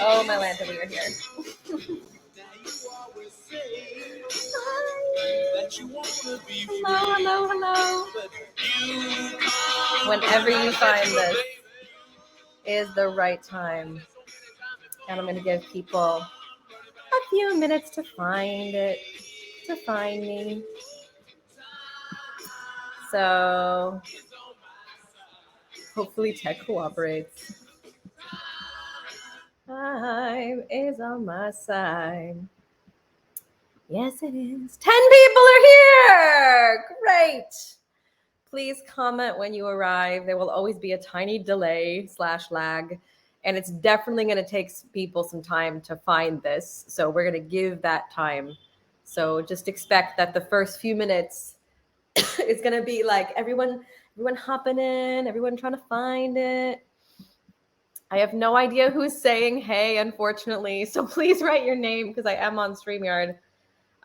Oh, my Lanta, we are here. Hello, hello, hello. Whenever you find this is the right time. And I'm going to give people a few minutes to find it, to find me. So hopefully tech cooperates. Time is on my side. Yes, it is. 10 people are here. Great. Please comment when you arrive. There will always be a tiny delay / lag. And it's definitely going to take people some time to find this. So we're going to give that time. So just expect that the first few minutes is going to be like everyone hopping in, everyone trying to find it. I have no idea who's saying hey, unfortunately. So please write your name because I am on StreamYard.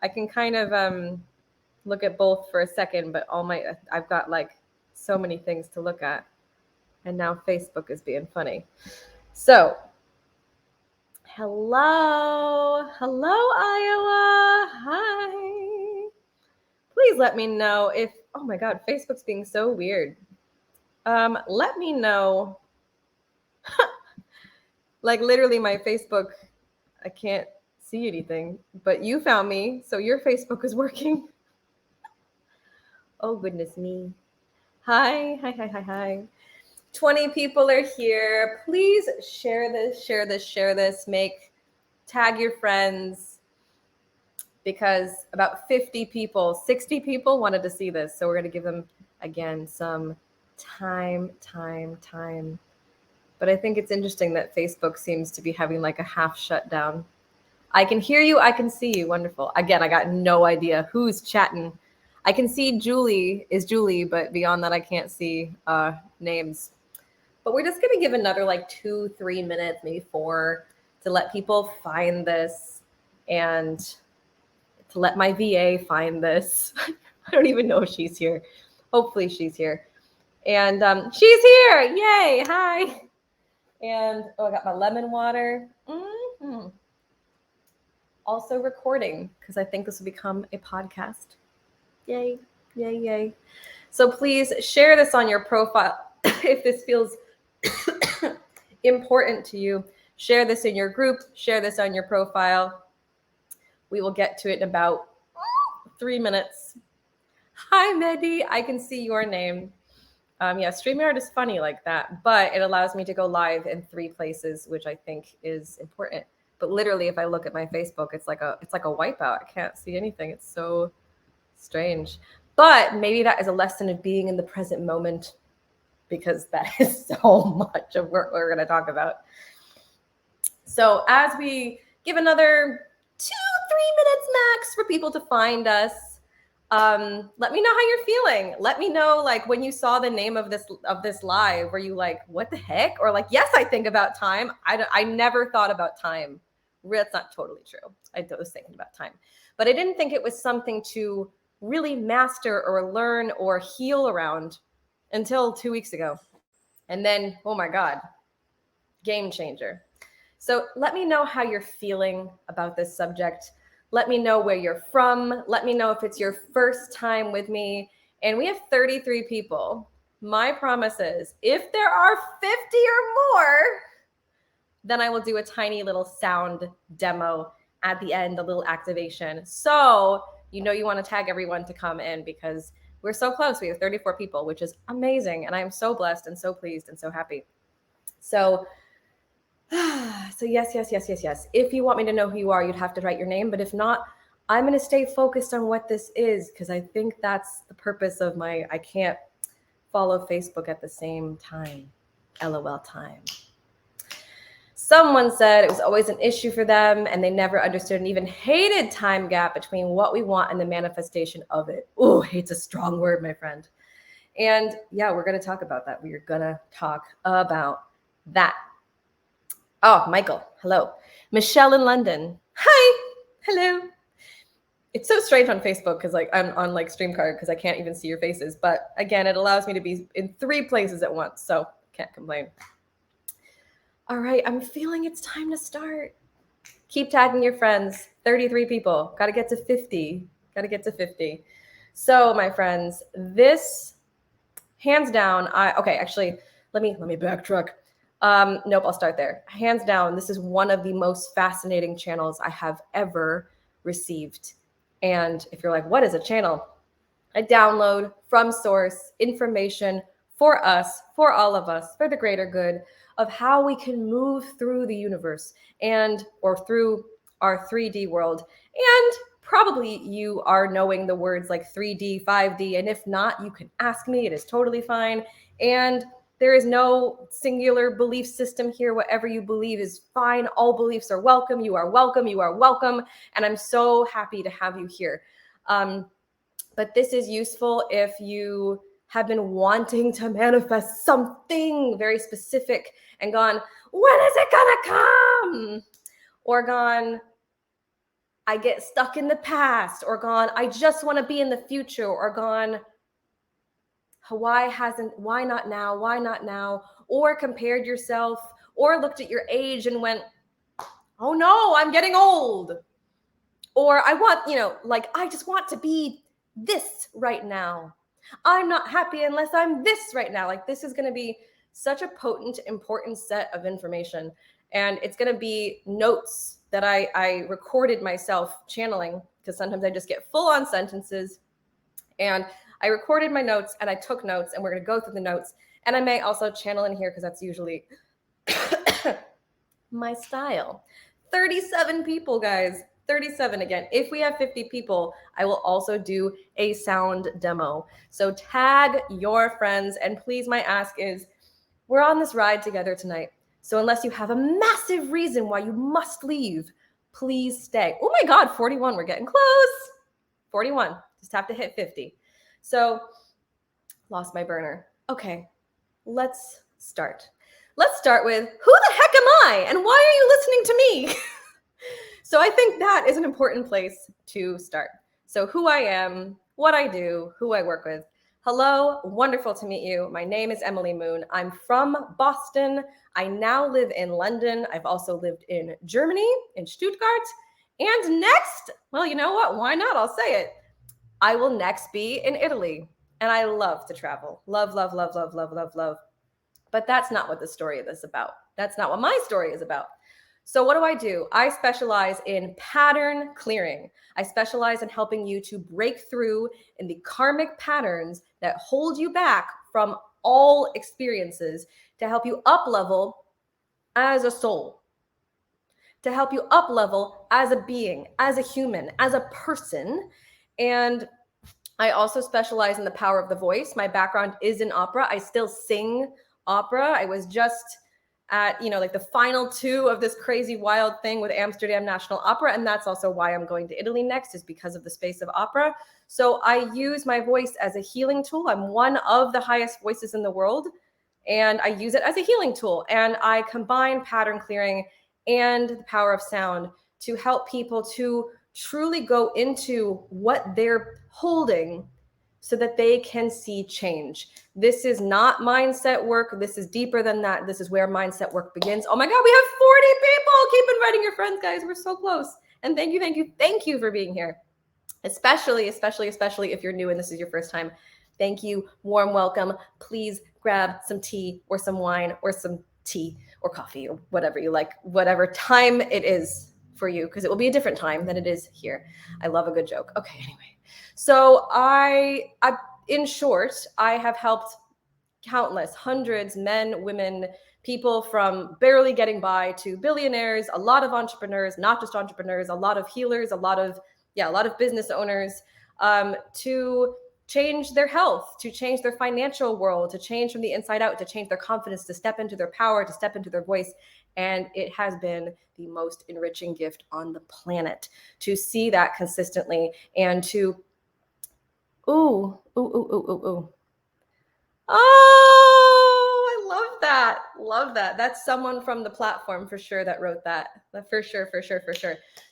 I can kind of look at both for a second, but I've got like so many things to look at. And now Facebook is being funny. So, hello, Iowa. Hi. Please let me know if, oh my God, Facebook's being so weird. Let me know. Like literally my Facebook, I can't see anything, but you found me, so your Facebook is working. Oh, goodness me. Hi. 20 people are here. Please share this. Tag your friends because about 50 people, 60 people wanted to see this. So we're going to give them, again, some time. But I think it's interesting that Facebook seems to be having like a half shutdown. I can hear you. I can see you. Wonderful. Again, I got no idea who's chatting. I can see Julie is Julie, but beyond that, I can't see names. But we're just going to give another like 2-3 minutes, maybe 4, to let people find this and to let my VA find this. I don't even know if she's here. Hopefully she's here. And she's here. Yay. Hi. And I got my lemon water. Mm-hmm. Also recording because I think this will become a podcast. Yay. So please share this on your profile if this feels important to you. Share this in your group. Share this on your profile. We will get to it in about 3 minutes. Hi, Mehdi. I can see your name. Yeah, StreamYard is funny like that, but it allows me to go live in 3 places, which I think is important. But literally, if I look at my Facebook, it's like a wipeout. I can't see anything. It's so strange. But maybe that is a lesson of being in the present moment, because that is so much of what we're going to talk about. So as we give another 2-3 minutes max for people to find us, let me know how you're feeling. Let me know, like, when you saw the name of this live, were you like, what the heck? Or like, yes, I think about time. I never thought about time. That's not totally true. I was thinking about time, but I didn't think it was something to really master or learn or heal around until 2 weeks ago. And then, oh my God, game changer. So let me know how you're feeling about this subject. Let me know where you're from. Let me know if it's your first time with me. And we have 33 people. My promise is, if there are 50 or more, then I will do a tiny little sound demo at the end, a little activation. So you want to tag everyone to come in because we're so close. We have 34 people, which is amazing. And I'm so blessed and so pleased and so happy. So yes. If you want me to know who you are, you'd have to write your name. But if not, I'm going to stay focused on what this is because I think that's the purpose of I can't follow Facebook at the same time. LOL time. Someone said it was always an issue for them and they never understood and even hated time gap between what we want and the manifestation of it. Oh, hate's a strong word, my friend. And yeah, we're going to talk about that. We're going to talk about that. Oh, Michael, hello. Michelle in London. Hi, hello. It's so strange on Facebook because I'm on StreamCard because I can't even see your faces. But again, it allows me to be in 3 places at once, so can't complain. All right, I'm feeling it's time to start. Keep tagging your friends. 33 people. Got to get to 50. Got to get to 50. So, my friends, this hands down, actually, let me backtrack. Nope, I'll start there. Hands down, this is one of the most fascinating channels I have ever received. And if you're like, what is a channel? I download from source information for us, for all of us, for the greater good of how we can move through the universe or through our 3D world. And probably you are knowing the words like 3D, 5D, and if not, you can ask me. It is totally fine. And there is no singular belief system here. Whatever you believe is fine. All beliefs are welcome. You are welcome. You are welcome. And I'm so happy to have you here. But this is useful if you have been wanting to manifest something very specific and gone, when is it gonna come? Or gone, I get stuck in the past, or gone, I just want to be in the future, or gone, why not now? Why not now? Or compared yourself, or looked at your age and went, oh no, I'm getting old. Or I want, I just want to be this right now. I'm not happy unless I'm this right now. Like, this is going to be such a potent, important set of information. And it's going to be notes that I recorded myself channeling, because sometimes I just get full on sentences. And I recorded my notes and I took notes, and we're going to go through the notes. And I may also channel in here because that's usually my style. 37 people, guys. 37 again. If we have 50 people, I will also do a sound demo. So tag your friends. And please, my ask is, we're on this ride together tonight. So unless you have a massive reason why you must leave, please stay. Oh my God, 41. We're getting close. 41. Just have to hit 50. So lost my burner. Okay, let's start. Let's start with, who the heck am I? And why are you listening to me? So I think that is an important place to start. So who I am, what I do, who I work with. Hello, wonderful to meet you. My name is Emily Moon. I'm from Boston. I now live in London. I've also lived in Germany, in Stuttgart. And next, well, you know what? Why not? I'll say it. I will next be in Italy. And I love to travel. Love, love, love, love, love, love, love. But that's not what the story is about. That's not what my story is about. So what do? I specialize in pattern clearing. I specialize in helping you to break through in the karmic patterns that hold you back from all experiences, to help you up level as a soul, to help you up level as a being, as a human, as a person. And I also specialize in the power of the voice. My background is in opera. I still sing opera. I was just at, like the final two of this crazy wild thing with Amsterdam National Opera. And that's also why I'm going to Italy next, is because of the space of opera. So I use my voice as a healing tool. I'm one of the highest voices in the world, and I use it as a healing tool. And I combine pattern clearing and the power of sound to help people to truly go into what they're holding, so that they can see change. This is not mindset work. This is deeper than that. This is where mindset work begins. Oh my God, we have 40 people. Keep inviting your friends, guys. We're so close. And thank you for being here. Especially if you're new and this is your first time. Thank you. Warm welcome. Please grab some tea or some wine or some tea or coffee or whatever you like, whatever time it is for you, because it will be a different time than it is here. I love a good joke. Okay, anyway. So in short, I have helped countless, hundreds, men, women, people from barely getting by to billionaires, a lot of entrepreneurs, not just entrepreneurs, a lot of healers, a lot of business owners, to change their health, to change their financial world, to change from the inside out, to change their confidence, to step into their power, to step into their voice. And it has been the most enriching gift on the planet to see that consistently, and to Ooh. Oh, I love that. Love that. That's someone from the platform for sure that wrote that. For sure.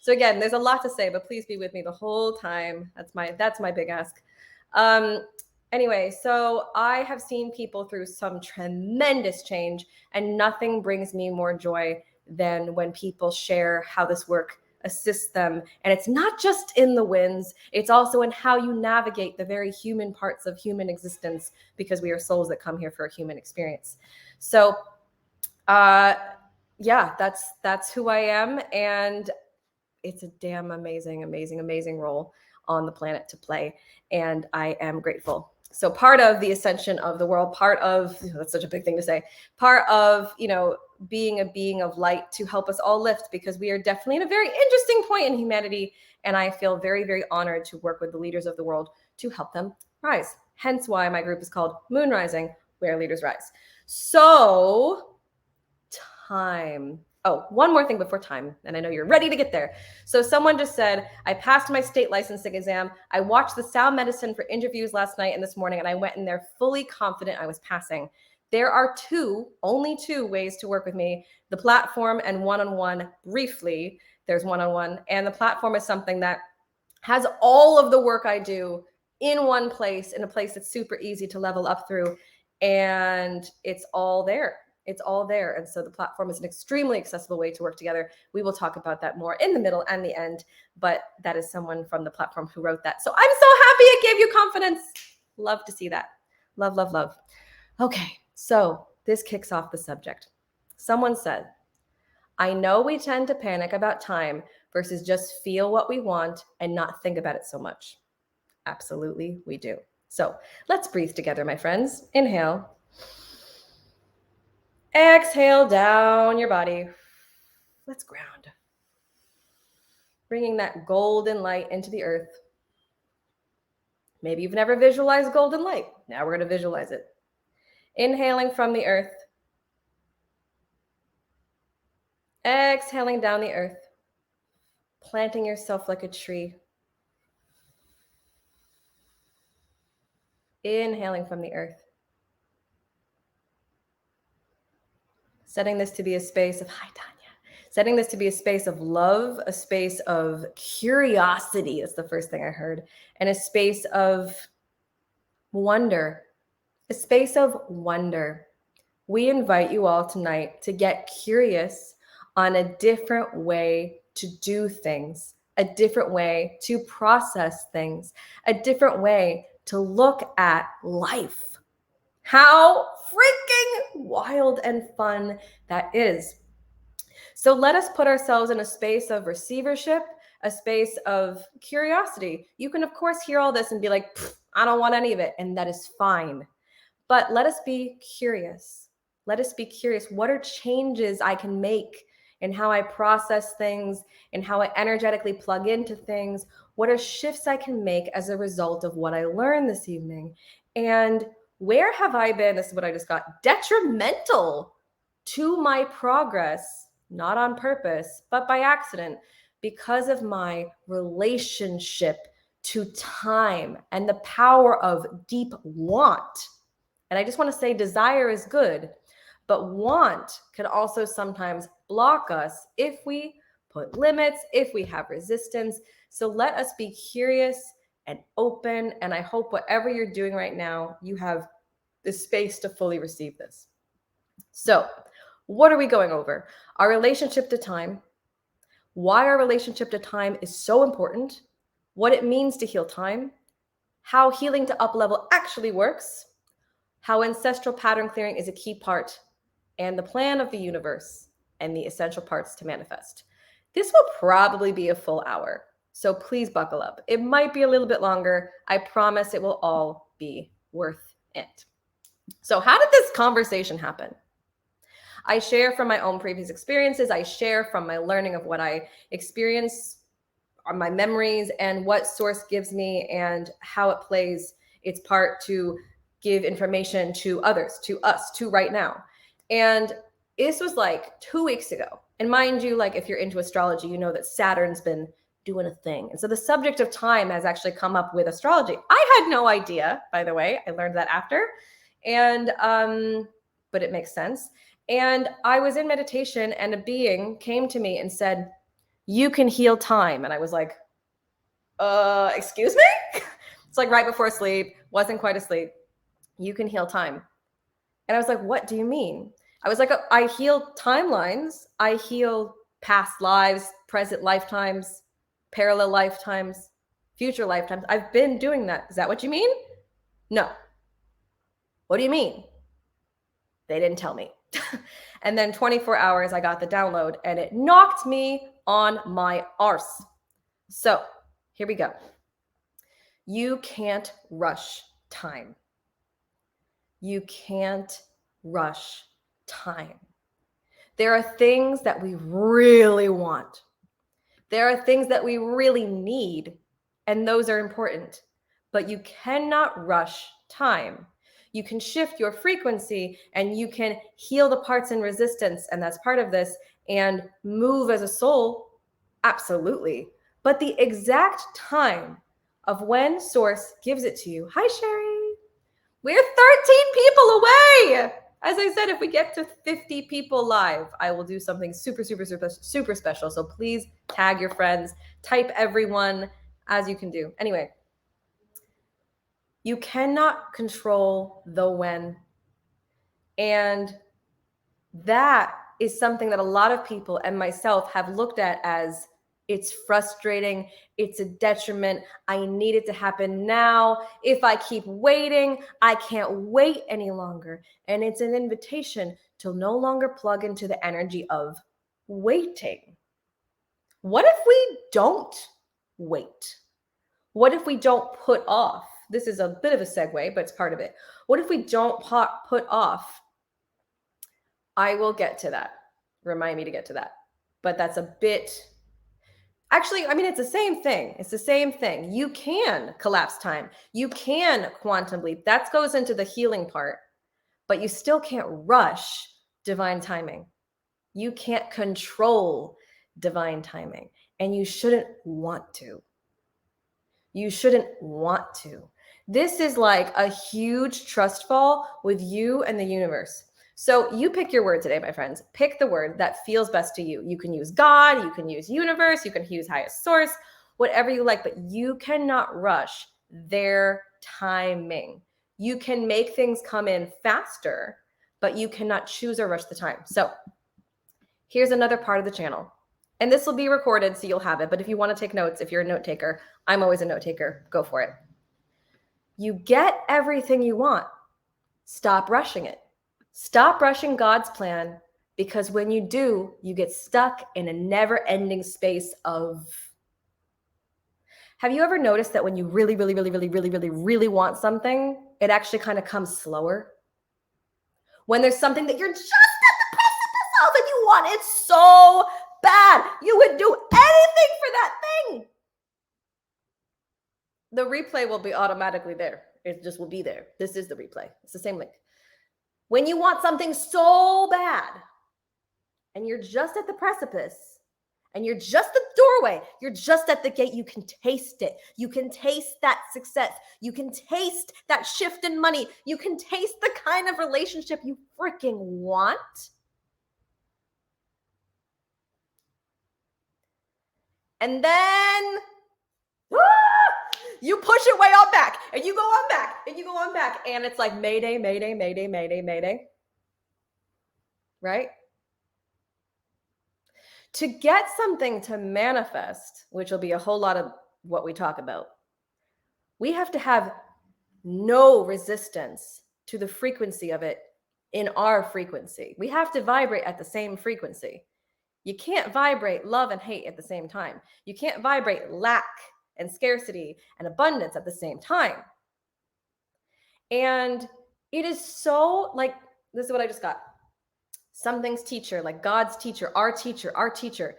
So again, there's a lot to say, but please be with me the whole time. That's my big ask. Anyway, so I have seen people through some tremendous change, and nothing brings me more joy than when people share how this work assists them. And it's not just in the wins, it's also in how you navigate the very human parts of human existence, because we are souls that come here for a human experience. So yeah, that's who I am, and it's a damn amazing role on the planet to play, and I am grateful. So part of the ascension of the world, part of, that's such a big thing to say, part of, being a being of light to help us all lift, because we are definitely in a very interesting point in humanity, and I feel very honored to work with the leaders of the world to help them rise. Hence why my group is called Moon Rising, where leaders rise. So time. Oh, one more thing before time, and I know you're ready to get there. So someone just said, I passed my state licensing exam. I watched the sound medicine for interviews last night and this morning, and I went in there fully confident I was passing. There are only two ways to work with me: the platform and one-on-one. Briefly, there's one-on-one, and the platform is something that has all of the work I do in one place, in a place that's super easy to level up through, and it's all there. It's all there. And so the platform is an extremely accessible way to work together. We will talk about that more in the middle and the end, but that is someone from the platform who wrote that. So I'm so happy it gave you confidence. Love to see that. Love. Okay, so this kicks off the subject. Someone said, I know we tend to panic about time versus just feel what we want and not think about it so much. Absolutely, we do. So let's breathe together, my friends. Inhale. Exhale down your body. Let's ground. Bringing that golden light into the earth. Maybe you've never visualized golden light. Now we're going to visualize it. Inhaling from the earth. Exhaling down the earth. Planting yourself like a tree. Inhaling from the earth. Setting this to be a space of, hi, Tanya. Setting this to be a space of love, a space of curiosity is the first thing I heard, and a space of wonder, a space of wonder. We invite you all tonight to get curious on a different way to do things, a different way to process things, a different way to look at life. How freaking wild and fun that is. So let us put ourselves in a space of receivership, a space of curiosity. You can, of course, hear all this and be like, I don't want any of it, and that is fine. But let us be curious. Let us be curious. What are changes I can make in how I process things, in how I energetically plug into things? What are shifts I can make as a result of what I learned this evening? And where have I been, this is what I just got, detrimental to my progress, not on purpose, but by accident, because of my relationship to time and the power of deep want. And I just want to say desire is good, but want can also sometimes block us if we put limits, if we have resistance. So let us be curious and open. And I hope whatever you're doing right now, you have the space to fully receive this. So what are we going over? Our relationship to time, why our relationship to time is so important, what it means to heal time, how healing to up level actually works, how ancestral pattern clearing is a key part, and the plan of the universe and the essential parts to manifest. This will probably be a full hour, so please buckle up. It might be a little bit longer. I promise it will all be worth it. So how did this conversation happen? I share from my own previous experiences. I share from my learning of what I experience, my memories, and what source gives me, and how it plays its part to give information to others, to us, to right now. And this was like 2 weeks ago. And mind you, like if you're into astrology, you know that Saturn's been doing a thing. And so the subject of time has actually come up with astrology. I had no idea, by the way. I learned that after. And, but it makes sense. And I was in meditation and a being came to me and said, you can heal time. And I was like, excuse me? It's like right before sleep, wasn't quite asleep. You can heal time. And I was like, what do you mean? I was like, I heal timelines. I heal past lives, present lifetimes, parallel lifetimes, future lifetimes. I've been doing that. Is that what you mean? No. What do you mean? They didn't tell me. And then 24 hours, I got the download and it knocked me on my arse. So here we go. You can't rush time. You can't rush time. There are things that we really want. There are things that we really need, and those are important. But you cannot rush time. You can shift your frequency and you can heal the parts in resistance, and that's part of this, and move as a soul, absolutely. But the exact time of when Source gives it to you, hi Sherry, we're 13 people away. As I said, if we get to 50 people live, I will do something super, super, super, super special. So please tag your friends, type everyone as you can do. Anyway, you cannot control the when. And that is something that a lot of people and myself have looked at as it's frustrating, it's a detriment, I need it to happen now. If I keep waiting, I can't wait any longer. And it's an invitation to no longer plug into the energy of waiting. What if we don't wait? What if we don't put off? This is a bit of a segue, but it's part of it. What if we don't put off? I will get to that. Remind me to get to that. But that's a bit... Actually, I mean, it's the same thing. It's the same thing. You can collapse time. You can quantum leap. That goes into the healing part, but you still can't rush divine timing. You can't control divine timing, and you shouldn't want to. You shouldn't want to. This is like a huge trust fall with you and the universe. So you pick your word today, my friends. Pick the word that feels best to you. You can use God, you can use universe, you can use highest source, whatever you like, but you cannot rush their timing. You can make things come in faster, but you cannot choose or rush the time. So here's another part of the channel. And this will be recorded, so you'll have it. But if you want to take notes, if you're a note taker, I'm always a note taker. Go for it. You get everything you want. Stop rushing it. Stop rushing God's plan, because when you do, you get stuck in a never-ending space of... Have you ever noticed that when you really, really, really, really, really, really, really want something, it actually kind of comes slower? When there's something that you're just at the precipice of and you want it so bad, you would do anything for that thing. The replay will be automatically there. It just will be there. This is the replay. It's the same link. When you want something so bad and you're just at the precipice and you're just at the doorway, you're just at the gate, you can taste it. You can taste that success. You can taste that shift in money. You can taste the kind of relationship you freaking want. And then you push it way on back, and you go on back, and you go on back, and it's like mayday, mayday, mayday, mayday, mayday, right? To get something to manifest, which will be a whole lot of what we talk about, we have to have no resistance to the frequency of it in our frequency. We have to vibrate at the same frequency. You can't vibrate love and hate at the same time. You can't vibrate lack and scarcity and abundance at the same time. And it is so like, this is what I just got. Something's teacher, like God's teacher, our teacher, our teacher.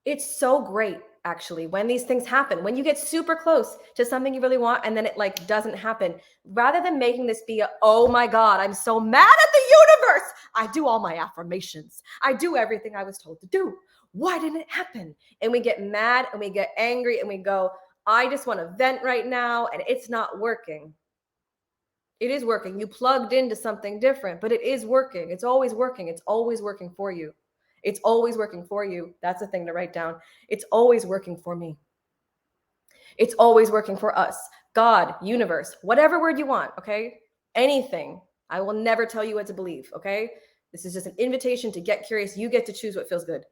It's so great, actually, when these things happen, when you get super close to something you really want and then it like doesn't happen, rather than making this be a, oh my God, I'm so mad at the universe. I do all my affirmations. I do everything I was told to do. Why didn't it happen? And we get mad and we get angry and we go, I just want to vent right now and it's not working. It is working. You plugged into something different, but it is working. It's always working. It's always working for you. It's always working for you. That's a thing to write down. It's always working for me. It's always working for us. God, universe, whatever word you want, okay? Anything. I will never tell you what to believe, okay? This is just an invitation to get curious. You get to choose what feels good.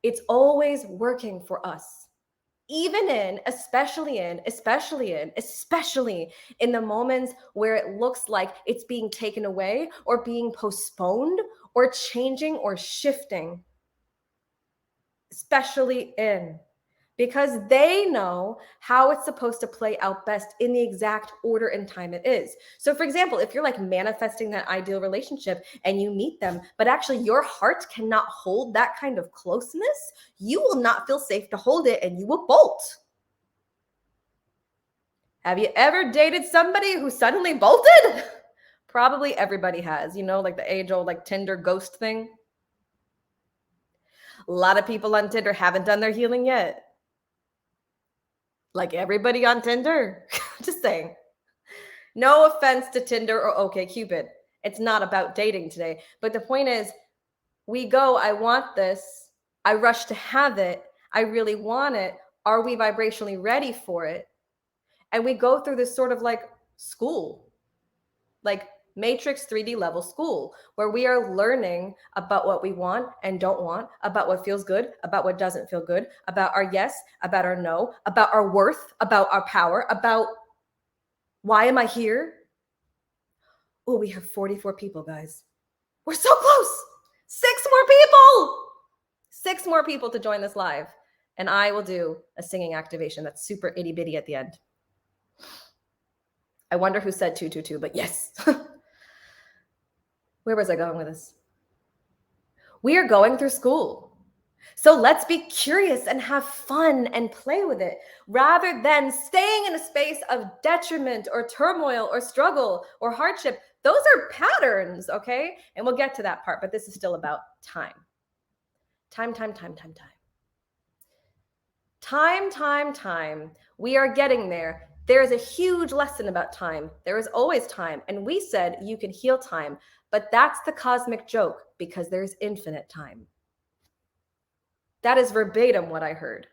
It's always working for us. Even in, especially in the moments where it looks like it's being taken away or being postponed or changing or shifting. Especially in, because they know how it's supposed to play out best in the exact order and time it is. So for example, if you're like manifesting that ideal relationship and you meet them, but actually your heart cannot hold that kind of closeness, you will not feel safe to hold it and you will bolt. Have you ever dated somebody who suddenly bolted? Probably everybody has, you know, like the age-old like Tinder ghost thing. A lot of people on Tinder haven't done their healing yet. Like everybody on Tinder. Just saying. No offense to Tinder or OkCupid. It's not about dating today. But the point is, we go, I want this. I rush to have it. I really want it. Are we vibrationally ready for it? And we go through this sort of like school, like Matrix 3D level school, where we are learning about what we want and don't want, about what feels good, about what doesn't feel good, about our yes, about our no, about our worth, about our power, about why am I here? Oh, we have 44 people, guys. We're so close. 6 more people. 6 more people to join this live. And I will do a singing activation that's super itty bitty at the end. I wonder who said 222, but yes. Where was I going with this? We are going through school. So let's be curious and have fun and play with it rather than staying in a space of detriment or turmoil or struggle or hardship. Those are patterns, okay? And we'll get to that part, but this is still about time. Time. We are getting there. There is a huge lesson about time. There is always time. And we said you can heal time, but that's the cosmic joke because there's infinite time. That is verbatim what I heard.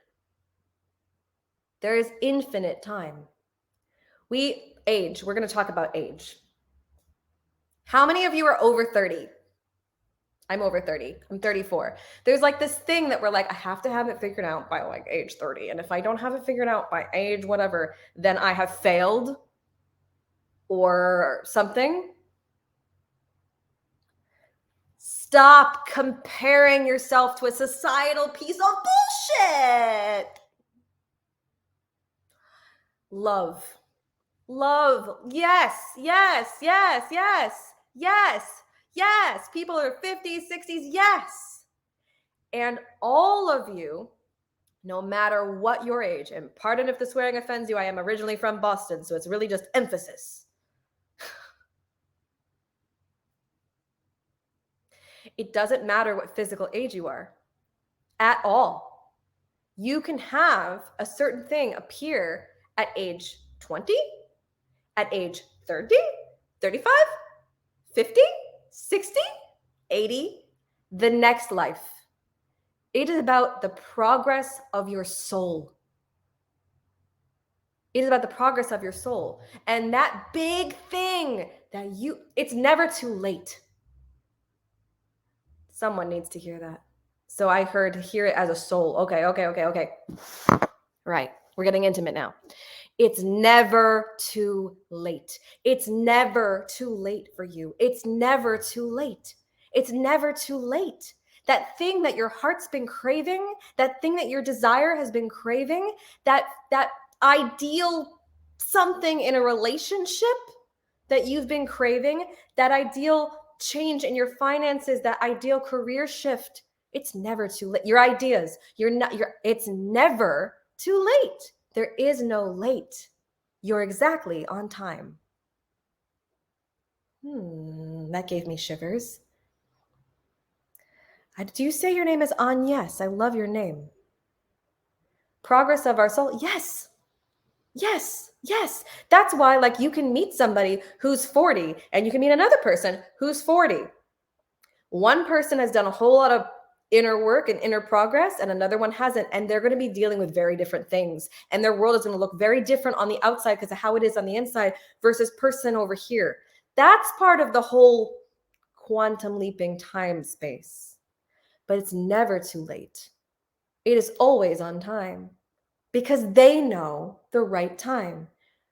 There is infinite time. We're going to talk about age. How many of you are over 30? I'm over 30. I'm 34. There's like this thing that we're like, I have to have it figured out by like age 30. And if I don't have it figured out by age whatever, then I have failed or something. Stop comparing yourself to a societal piece of bullshit. Love. Yes. People are 50s, 60s. Yes. And all of you, no matter what your age, and pardon if the swearing offends you, I am originally from Boston, so it's really just emphasis. It doesn't matter what physical age you are at all. You can have a certain thing appear at age 20, at age 30, 35, 50, 60, 80, the next life. It is about the progress of your soul. It is about the progress of your soul. And that big thing that it's never too late. Someone needs to hear that. So I hear it as a soul. Okay. Right. We're getting intimate now. It's never too late. It's never too late for you. It's never too late. It's never too late. That thing that your heart's been craving, that thing that your desire has been craving, that ideal something in a relationship that you've been craving, that ideal change in your finances, that ideal career shift, it's never too late. Your ideas, it's never too late. There is no late. You're exactly on time. That gave me shivers. Do you say your name is Yes? I love your name. Progress of our soul. Yes. That's why, like, you can meet somebody who's 40 and you can meet another person who's 40. One person has done a whole lot of inner work and inner progress, and another one hasn't. And they're going to be dealing with very different things. And their world is going to look very different on the outside because of how it is on the inside versus person over here. That's part of the whole quantum leaping time space. But it's never too late. It is always on time because they know the right time.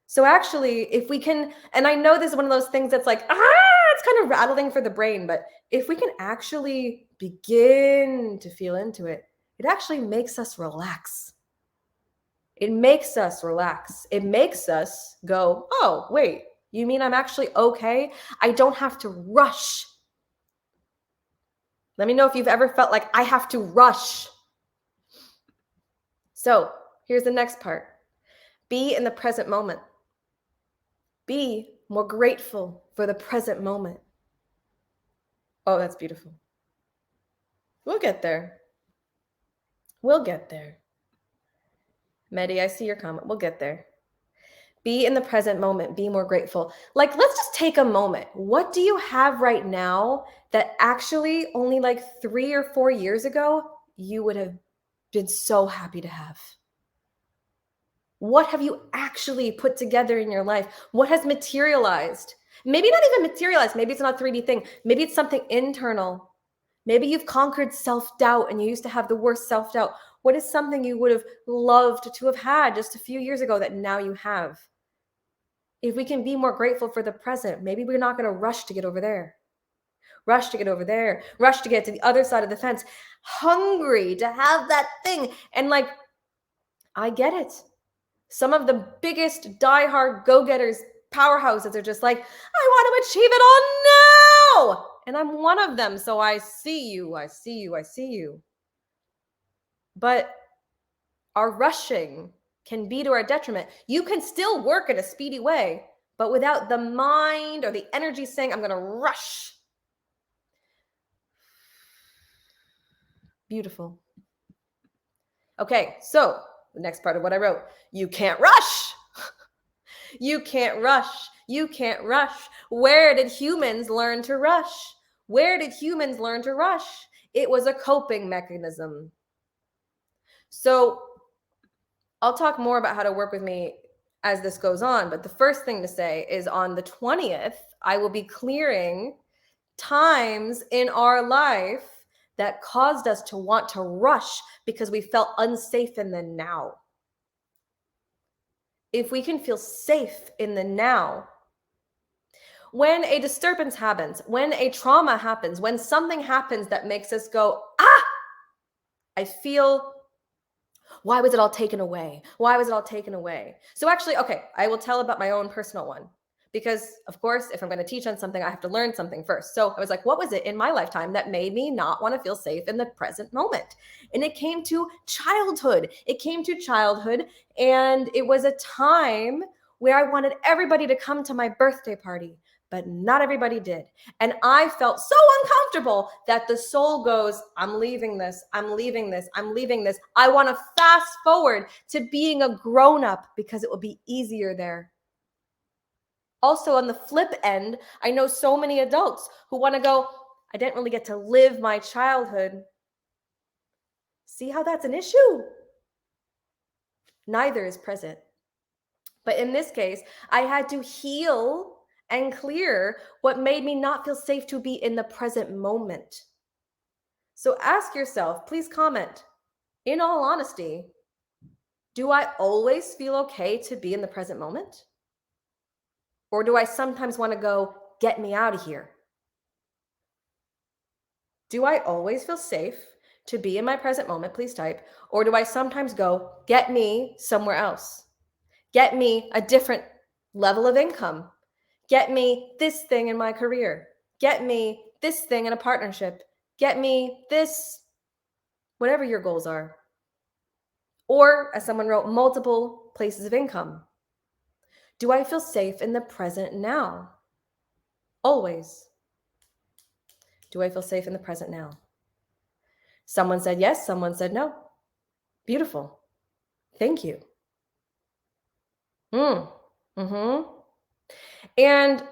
So actually, if we can, and I know this is one of those things that's like, it's kind of rattling for the brain, but if we can actually begin to feel into it, it actually makes us relax. It makes us relax. It makes us go, oh, wait, you mean I'm actually okay? I don't have to rush. Let me know if you've ever felt like I have to rush. So here's the next part. Be in the present moment. Be more grateful for the present moment. Oh, that's beautiful. We'll get there. We'll get there. Mehdi, I see your comment. We'll get there. Be in the present moment. Be more grateful. Like, let's just take a moment. What do you have right now that actually only like 3 or 4 years ago you would have been so happy to have? What have you actually put together in your life? What has materialized? Maybe not even materialized. Maybe it's not a 3D thing. Maybe it's something internal. Maybe you've conquered self-doubt and you used to have the worst self-doubt. What is something you would have loved to have had just a few years ago that now you have? If we can be more grateful for the present, maybe we're not going to rush to get over there. Rush to get over there. Rush to get to the other side of the fence. Hungry to have that thing. And like, I get it. Some of the biggest diehard go-getters, powerhouses are just like, I want to achieve it all now. And I'm one of them. So I see you. I see you. I see you. But our rushing can be to our detriment. You can still work in a speedy way, but without the mind or the energy saying, I'm going to rush. Beautiful. Okay, so the next part of what I wrote, you can't rush. You can't rush. You can't rush. Where did humans learn to rush? Where did humans learn to rush? It was a coping mechanism. So I'll talk more about how to work with me as this goes on. But the first thing to say is on the 20th, I will be clearing times in our life that caused us to want to rush because we felt unsafe in the now. If we can feel safe in the now, when a disturbance happens, when a trauma happens, when something happens that makes us go, I feel, why was it all taken away? Why was it all taken away? So actually, okay, I will tell about my own personal one. Because, of course, if I'm going to teach on something, I have to learn something first. So I was like, what was it in my lifetime that made me not want to feel safe in the present moment? And it came to childhood. It came to childhood. And it was a time where I wanted everybody to come to my birthday party, but not everybody did. And I felt so uncomfortable that the soul goes, I'm leaving this. I'm leaving this. I'm leaving this. I want to fast forward to being a grown-up because it will be easier there. Also, on the flip end, I know so many adults who want to go, I didn't really get to live my childhood. See how that's an issue? Neither is present. But in this case, I had to heal and clear what made me not feel safe to be in the present moment. So ask yourself, please comment, in all honesty, do I always feel okay to be in the present moment? Or do I sometimes want to go, get me out of here? Do I always feel safe to be in my present moment? Please type. Or do I sometimes go, get me somewhere else? Get me a different level of income. Get me this thing in my career. Get me this thing in a partnership. Get me this, whatever your goals are. Or, as someone wrote, multiple places of income. Do I feel safe in the present now? Always. Do I feel safe in the present now? Someone said yes, someone said no. Beautiful. Thank you. And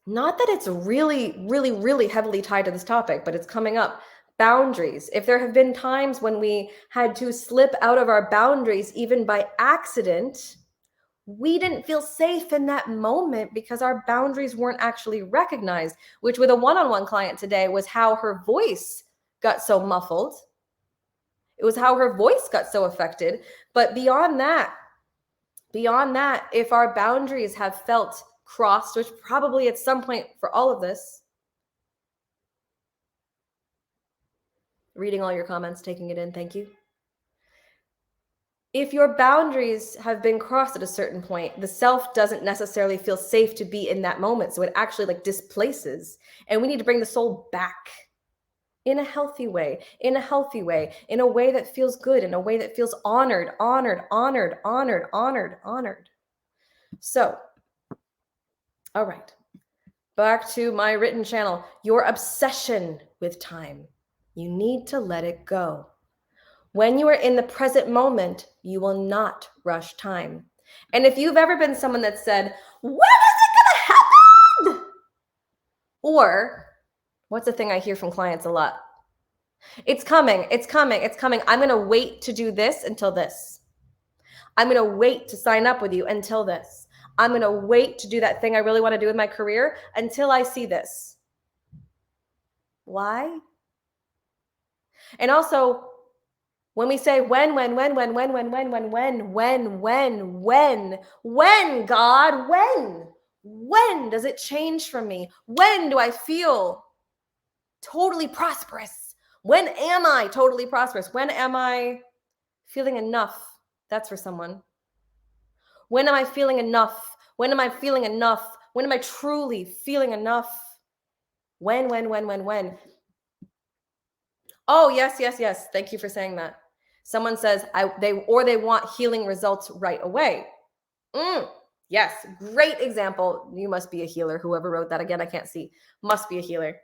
not that it's really, really, really heavily tied to this topic, but it's coming up. boundaries. If there have been times when we had to slip out of our boundaries, even by accident, we didn't feel safe in that moment because our boundaries weren't actually recognized, which with a one-on-one client today was how her voice got so muffled. It was how her voice got so affected. But beyond that, if our boundaries have felt crossed, which probably at some point for all of this, reading all your comments, taking it in, thank you. If your boundaries have been crossed at a certain point, the self doesn't necessarily feel safe to be in that moment. So it actually like displaces. And we need to bring the soul back in a healthy way, in a way that feels good, in a way that feels honored. So, all right, back to my written channel. Your obsession with time, you need to let it go. When you are in the present moment, you will not rush time. And if you've ever been someone that said, when is it gonna happen? Or, what's the thing I hear from clients a lot? It's coming. I'm gonna wait to do this until this. I'm gonna wait to sign up with you until this. I'm gonna wait to do that thing I really wanna do with my career until I see this. Why? And also, when we say when, God, when does it change for me? When do I feel totally prosperous? When am I totally prosperous? When am I feeling enough? That's for someone. When am I feeling enough? When am I feeling enough? When am I truly feeling enough? When? Oh, yes. Thank you for saying that. Someone says they want healing results right away. Yes, great example. You must be a healer. Whoever wrote that, again, I can't see. Must be a healer.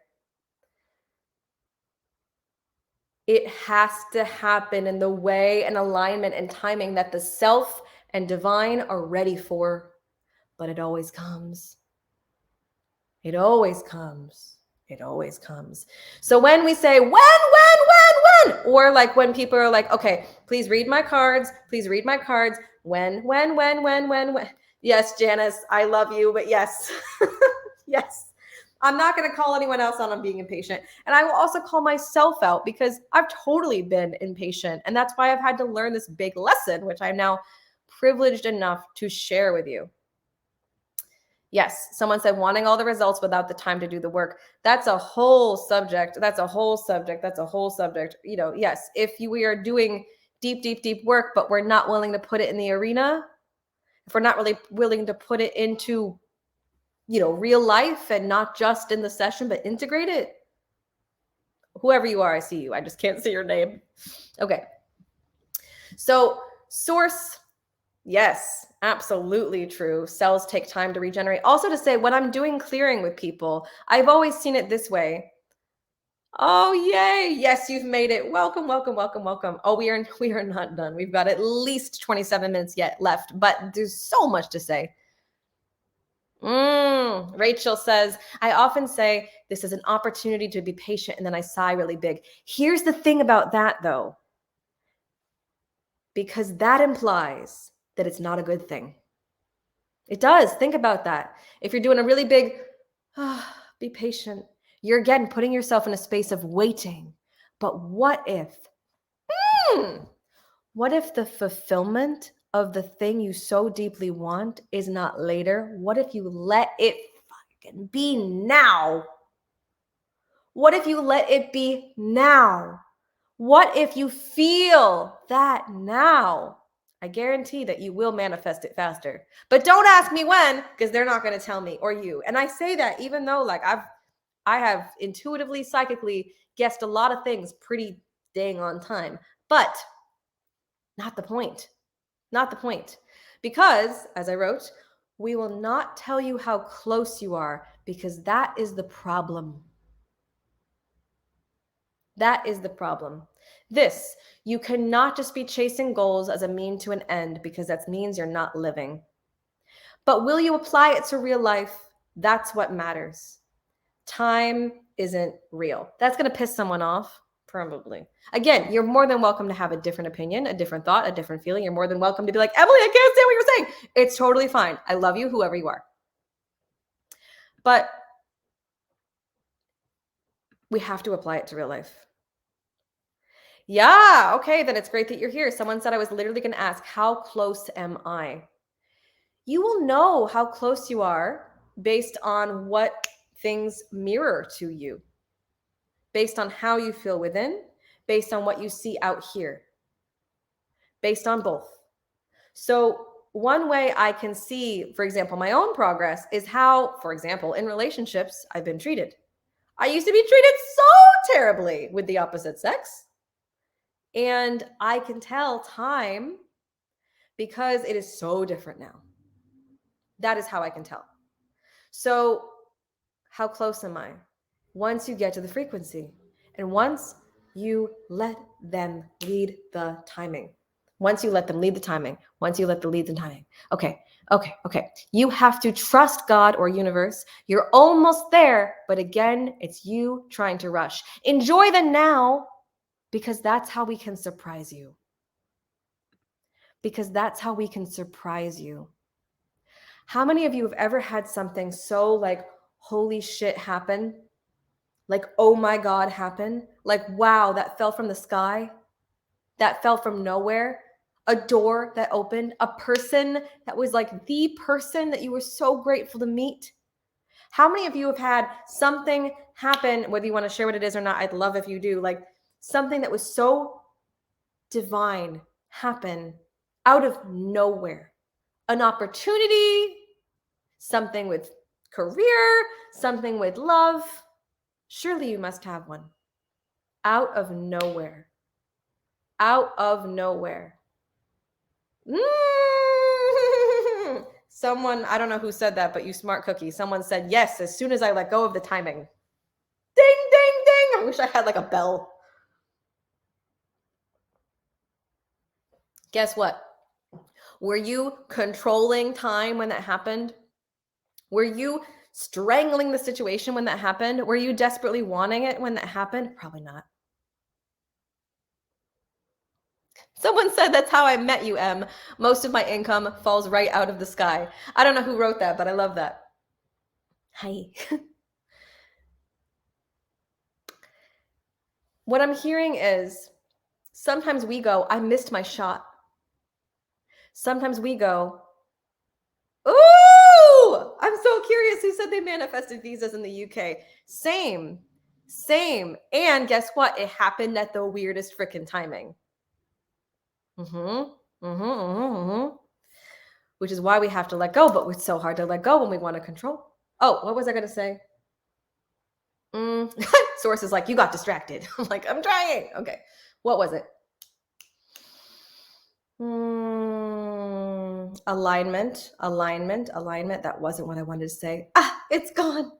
It has to happen in the way and alignment and timing that the self and divine are ready for. But it always comes. It always comes. So when we say when, or like when people are like, okay, please read my cards. When. Yes, Janice, I love you, but yes. Yes. I'm not going to call anyone else out on being impatient. And I will also call myself out because I've totally been impatient. And that's why I've had to learn this big lesson, which I'm now privileged enough to share with you. Yes, someone said wanting all the results without the time to do the work. That's a whole subject. You know, yes, if we are doing deep work, but we're not willing to put it in the arena, if we're not really willing to put it into, you know, real life and not just in the session, but integrate it. Whoever you are, I see you. I just can't see your name. Okay. So source. Yes, absolutely true. Cells take time to regenerate. Also to say, when I'm doing clearing with people, I've always seen it this way. Oh, yay. Yes, you've made it. Welcome. Oh, we are not done. We've got at least 27 minutes yet left, but there's so much to say. Rachel says, I often say this is an opportunity to be patient, and then I sigh really big. Here's the thing about that, though, because that implies that it's not a good thing. It does. Think about that. If you're doing a really big, be patient, you're again putting yourself in a space of waiting. But what if the fulfillment of the thing you so deeply want is not later? What if you let it fucking be now? What if you let it be now? What if you feel that now? I guarantee that you will manifest it faster. But don't ask me when, because they're not going to tell me, or you. And I say that even though like I have intuitively, psychically guessed a lot of things pretty dang on time. But not the point. Because, as I wrote, we will not tell you how close you are, because that is the problem. This, you cannot just be chasing goals as a mean to an end, because that means you're not living. But will you apply it to real life? That's what matters. Time isn't real. That's going to piss someone off, Probably. Again, you're more than welcome to have a different opinion, a different thought, a different feeling. You're more than welcome to be like, Emily, I can't stand what you're saying. It's totally fine. I love you, whoever you are. But we have to apply it to real life. Yeah, okay, then it's great that you're here. Someone said I was literally going to ask, how close am I? You will know how close you are based on what things mirror to you, based on how you feel within, based on what you see out here, based on both. So one way I can see, for example, my own progress is how, for example, in relationships, I've been treated. I used to be treated so terribly with the opposite sex. And I can tell time because it is so different now. That is how I can tell. So how close am I? Once you get to the frequency and once you let them lead the timing. Once you let them lead the timing. Once you let them lead the timing. Okay. You have to trust God or universe. You're almost there, but again, it's you trying to rush. Enjoy the now because that's how we can surprise you. Because that's how we can surprise you. How many of you have ever had something so like, holy shit happen? Like, oh my God, happen? Like, wow, that fell from the sky. That fell from nowhere. A door that opened. A person that was like the person that you were so grateful to meet. How many of you have had something happen, whether you want to share what it is or not? I'd love if you do. Like something that was so divine happen out of nowhere. An opportunity, something with career, something with love. Surely you must have one. Out of nowhere. Out of nowhere. Someone, I don't know who said that, but you smart cookie. Someone said, yes, as soon as I let go of the timing. Ding, ding, ding. I wish I had like a bell. Guess what? Were you controlling time when that happened? Were you strangling the situation when that happened? Were you desperately wanting it when that happened? Probably not. Someone said that's how I met you, Em. Most of my income falls right out of the sky. I don't know who wrote that, but I love that. Hi. What I'm hearing is sometimes we go, I missed my shot. Sometimes we go, ooh, I'm so curious who said they manifested visas in the UK. Same. And guess what? It happened at the weirdest freaking timing. Which is why we have to let go, but it's so hard to let go when we want to control. Oh, what was I going to say? Source is like, you got distracted. I'm like, I'm trying. Okay. What was it? Alignment. That wasn't what I wanted to say. It's gone.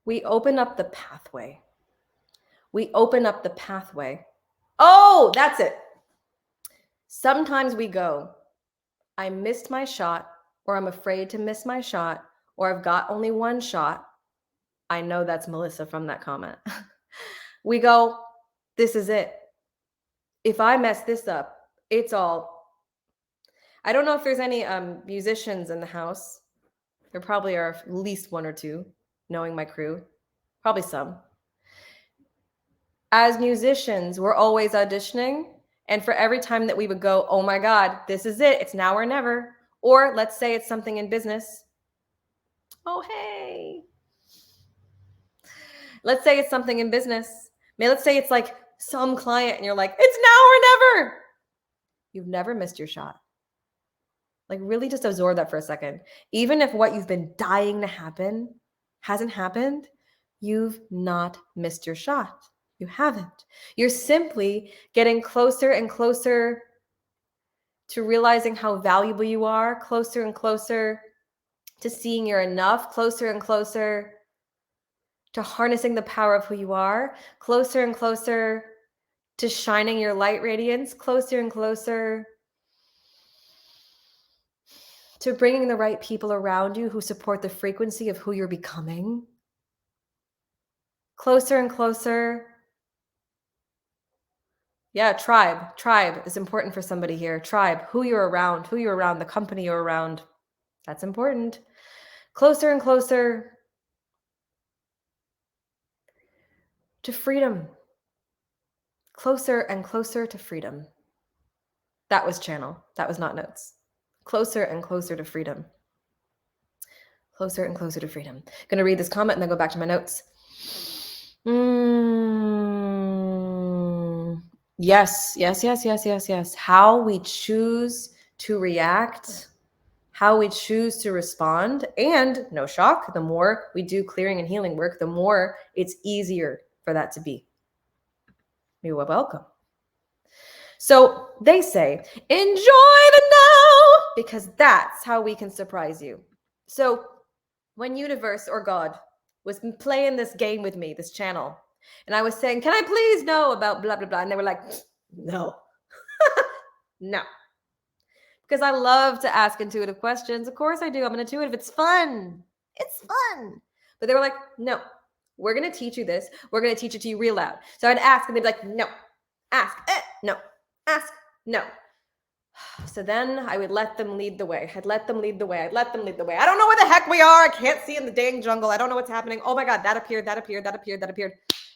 We open up the pathway. Oh, that's it. Sometimes we go, I missed my shot, or I'm afraid to miss my shot, or I've got only one shot. I know that's Melissa from that comment. We go, this is it. If I mess this up, it's all. I don't know if there's any musicians in the house. There probably are at least one or two, knowing my crew. Probably some. As musicians, we're always auditioning. And for every time that we would go, oh my God, this is it. It's now or never. Or let's say it's something in business. Oh, hey. Let's say it's something in business. Let's say it's like some client and you're like, it's now or never. You've never missed your shot. Like really just absorb that for a second. Even if what you've been dying to happen hasn't happened, you've not missed your shot. You haven't. You're simply getting closer and closer to realizing how valuable you are, closer and closer to seeing you're enough, closer and closer to harnessing the power of who you are, closer and closer to shining your light radiance, closer and closer to bringing the right people around you who support the frequency of who you're becoming. Closer and closer. Yeah, tribe. Tribe is important for somebody here. Tribe, who you're around, the company you're around. That's important. Closer and closer to freedom. Closer and closer to freedom. That was channel. That was not notes. Closer and closer to freedom. Closer and closer to freedom. I'm going to read this comment and then go back to my notes. Yes. How we choose to react, how we choose to respond, and no shock, the more we do clearing and healing work, the more it's easier for that to be. You're welcome. So they say, enjoy the now, because that's how we can surprise you. So when universe or God was playing this game with me, this channel, and I was saying, can I please know about blah, blah, blah? And they were like, no, no. Because I love to ask intuitive questions. Of course I do. I'm an intuitive. It's fun. It's fun. But they were like, no, we're going to teach you this. We're going to teach it to you real loud. So I'd ask and they'd be like, no, ask, no, ask, no. So then I would let them lead the way. I'd let them lead the way. I don't know where the heck we are. I can't see in the dang jungle. I don't know what's happening. Oh my God, that appeared.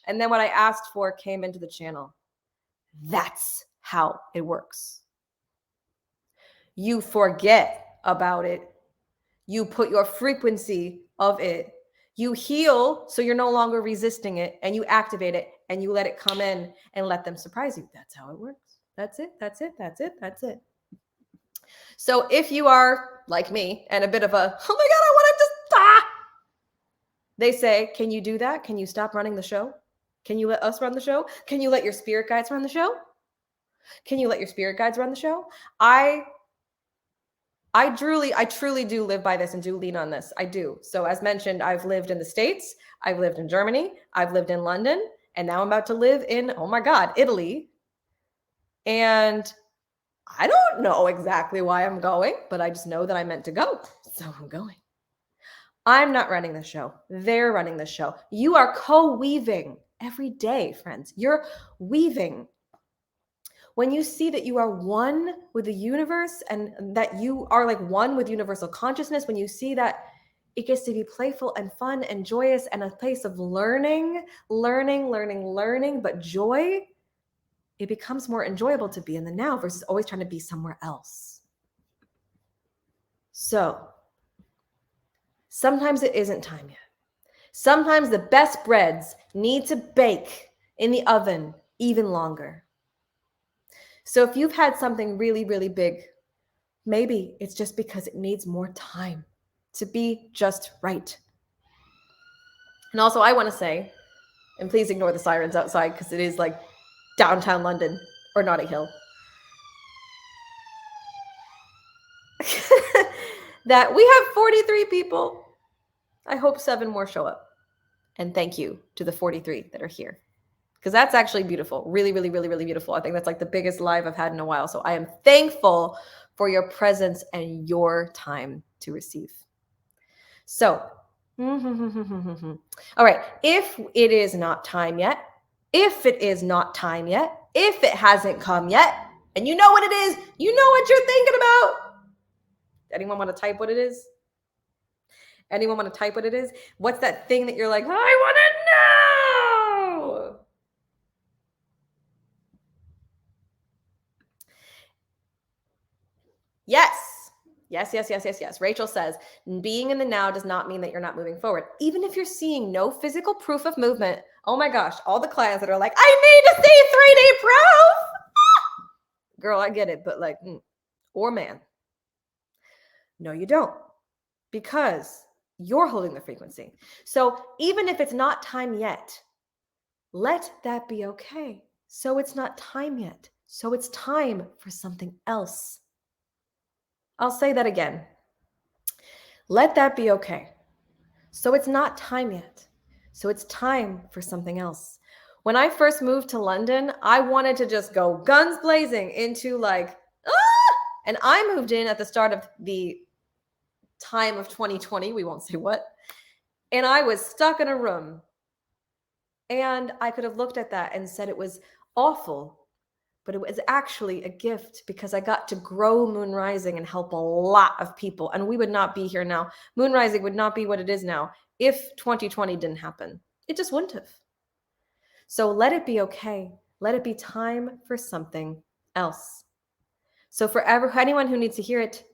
And then what I asked for came into the channel. That's how it works. You forget about it. You put your frequency of it. You heal so you're no longer resisting it, and you activate it and you let it come in and let them surprise you. That's how it works. That's it. So if you are like me and a bit of a, oh my God, I want to just stop. They say, can you do that? Can you stop running the show? Can you let us run the show? Can you let your spirit guides run the show? I truly do live by this and do lean on this. I do. So as mentioned, I've lived in the States, I've lived in Germany, I've lived in London, and now I'm about to live in, oh my God, Italy. And I don't know exactly why I'm going, but I just know that I'm meant to go. So I'm going. I'm not running the show. They're running the show. You are co-weaving every day, friends. You're weaving. When you see that you are one with the universe and that you are like one with universal consciousness, when you see that it gets to be playful and fun and joyous and a place of learning, but joy, it becomes more enjoyable to be in the now versus always trying to be somewhere else. So sometimes it isn't time yet. Sometimes the best breads need to bake in the oven even longer. So if you've had something really, really big, maybe it's just because it needs more time to be just right. And also I want to say, and please ignore the sirens outside because it is like downtown London or Notting Hill, that we have 43 people. I hope 7 more show up. And thank you to the 43 that are here. Because that's actually beautiful. Really, really, really, really beautiful. I think that's like the biggest live I've had in a while. So I am thankful for your presence and your time to receive. So, all right. If it is not time yet, if it hasn't come yet, and you know what it is, you know what you're thinking about. Anyone want to type what it is? What's that thing that you're like, I want to know? Yes. Rachel says, being in the now does not mean that you're not moving forward. Even if you're seeing no physical proof of movement. Oh my gosh, all the clients that are like, I need to see 3D proof. Girl, I get it, but like, or man. No, you don't. Because you're holding the frequency. So even if it's not time yet, let that be okay. So it's not time yet. So it's time for something else. I'll say that again. Let that be okay. So it's not time yet. So it's time for something else. When I first moved to London, I wanted to just go guns blazing into like, and I moved in at the start of the time of 2020, we won't say what. And I was stuck in a room. And I could have looked at that and said it was awful, but it was actually a gift because I got to grow Moon Rising and help a lot of people. And we would not be here now. Moon Rising would not be what it is now if 2020 didn't happen. It just wouldn't have. So let it be okay. Let it be time for something else. So for anyone who needs to hear it,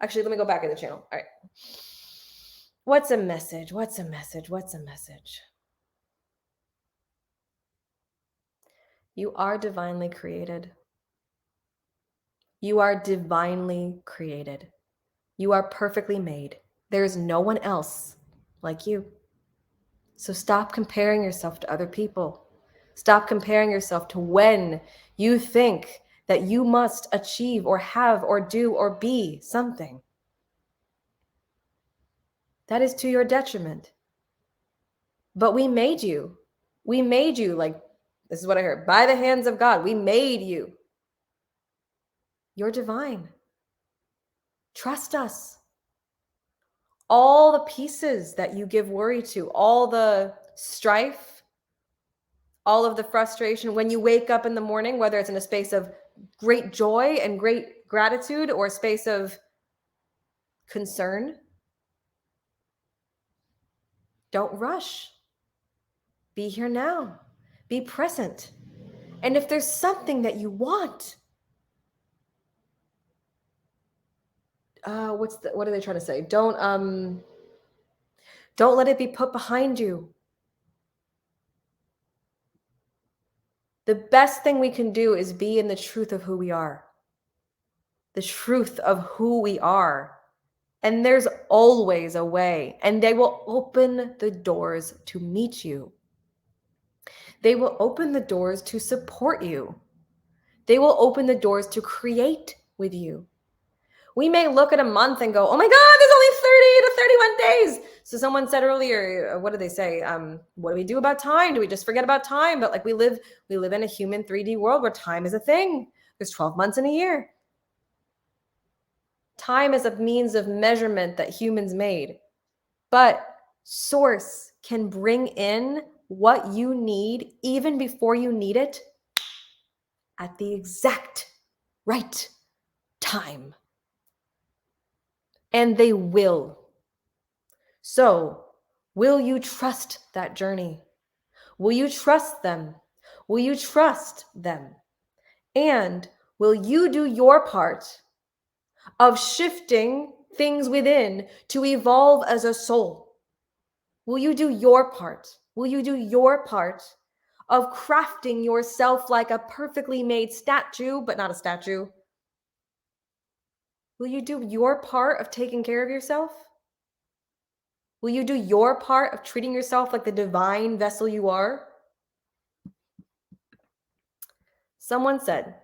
actually, let me go back in the channel. All right. What's a message? What's a message? What's a message? You are divinely created. You are divinely created. You are perfectly made. There is no one else like you. So stop comparing yourself to other people. Stop comparing yourself to when you think that you must achieve or have or do or be something. That is to your detriment. But we made you. We made you, like, this is what I heard, by the hands of God. We made you. You're divine. Trust us. All the pieces that you give worry to, all the strife, all of the frustration, when you wake up in the morning, whether it's in a space of great joy and great gratitude or a space of concern, don't rush. Be here now. Be present. And if there's something that you want, what are they trying to say? Don't let it be put behind you. The best thing we can do is be in the truth of who we are. The truth of who we are. And there's always a way, and they will open the doors to meet you. They will open the doors to support you. They will open the doors to create with you. We may look at a month and go, oh my God, there's only 30 to 31 days. So someone said earlier, what did they say? What do we do about time? Do we just forget about time? But like we live in a human 3D world where time is a thing. There's 12 months in a year. Time is a means of measurement that humans made. But Source can bring in what you need even before you need it at the exact right time. And they will. So, will you trust that journey? Will you trust them? Will you trust them? And will you do your part of shifting things within to evolve as a soul? Will you do your part? Will you do your part of crafting yourself like a perfectly made statue, but not a statue? Will you do your part of taking care of yourself? Will you do your part of treating yourself like the divine vessel you are? Someone said,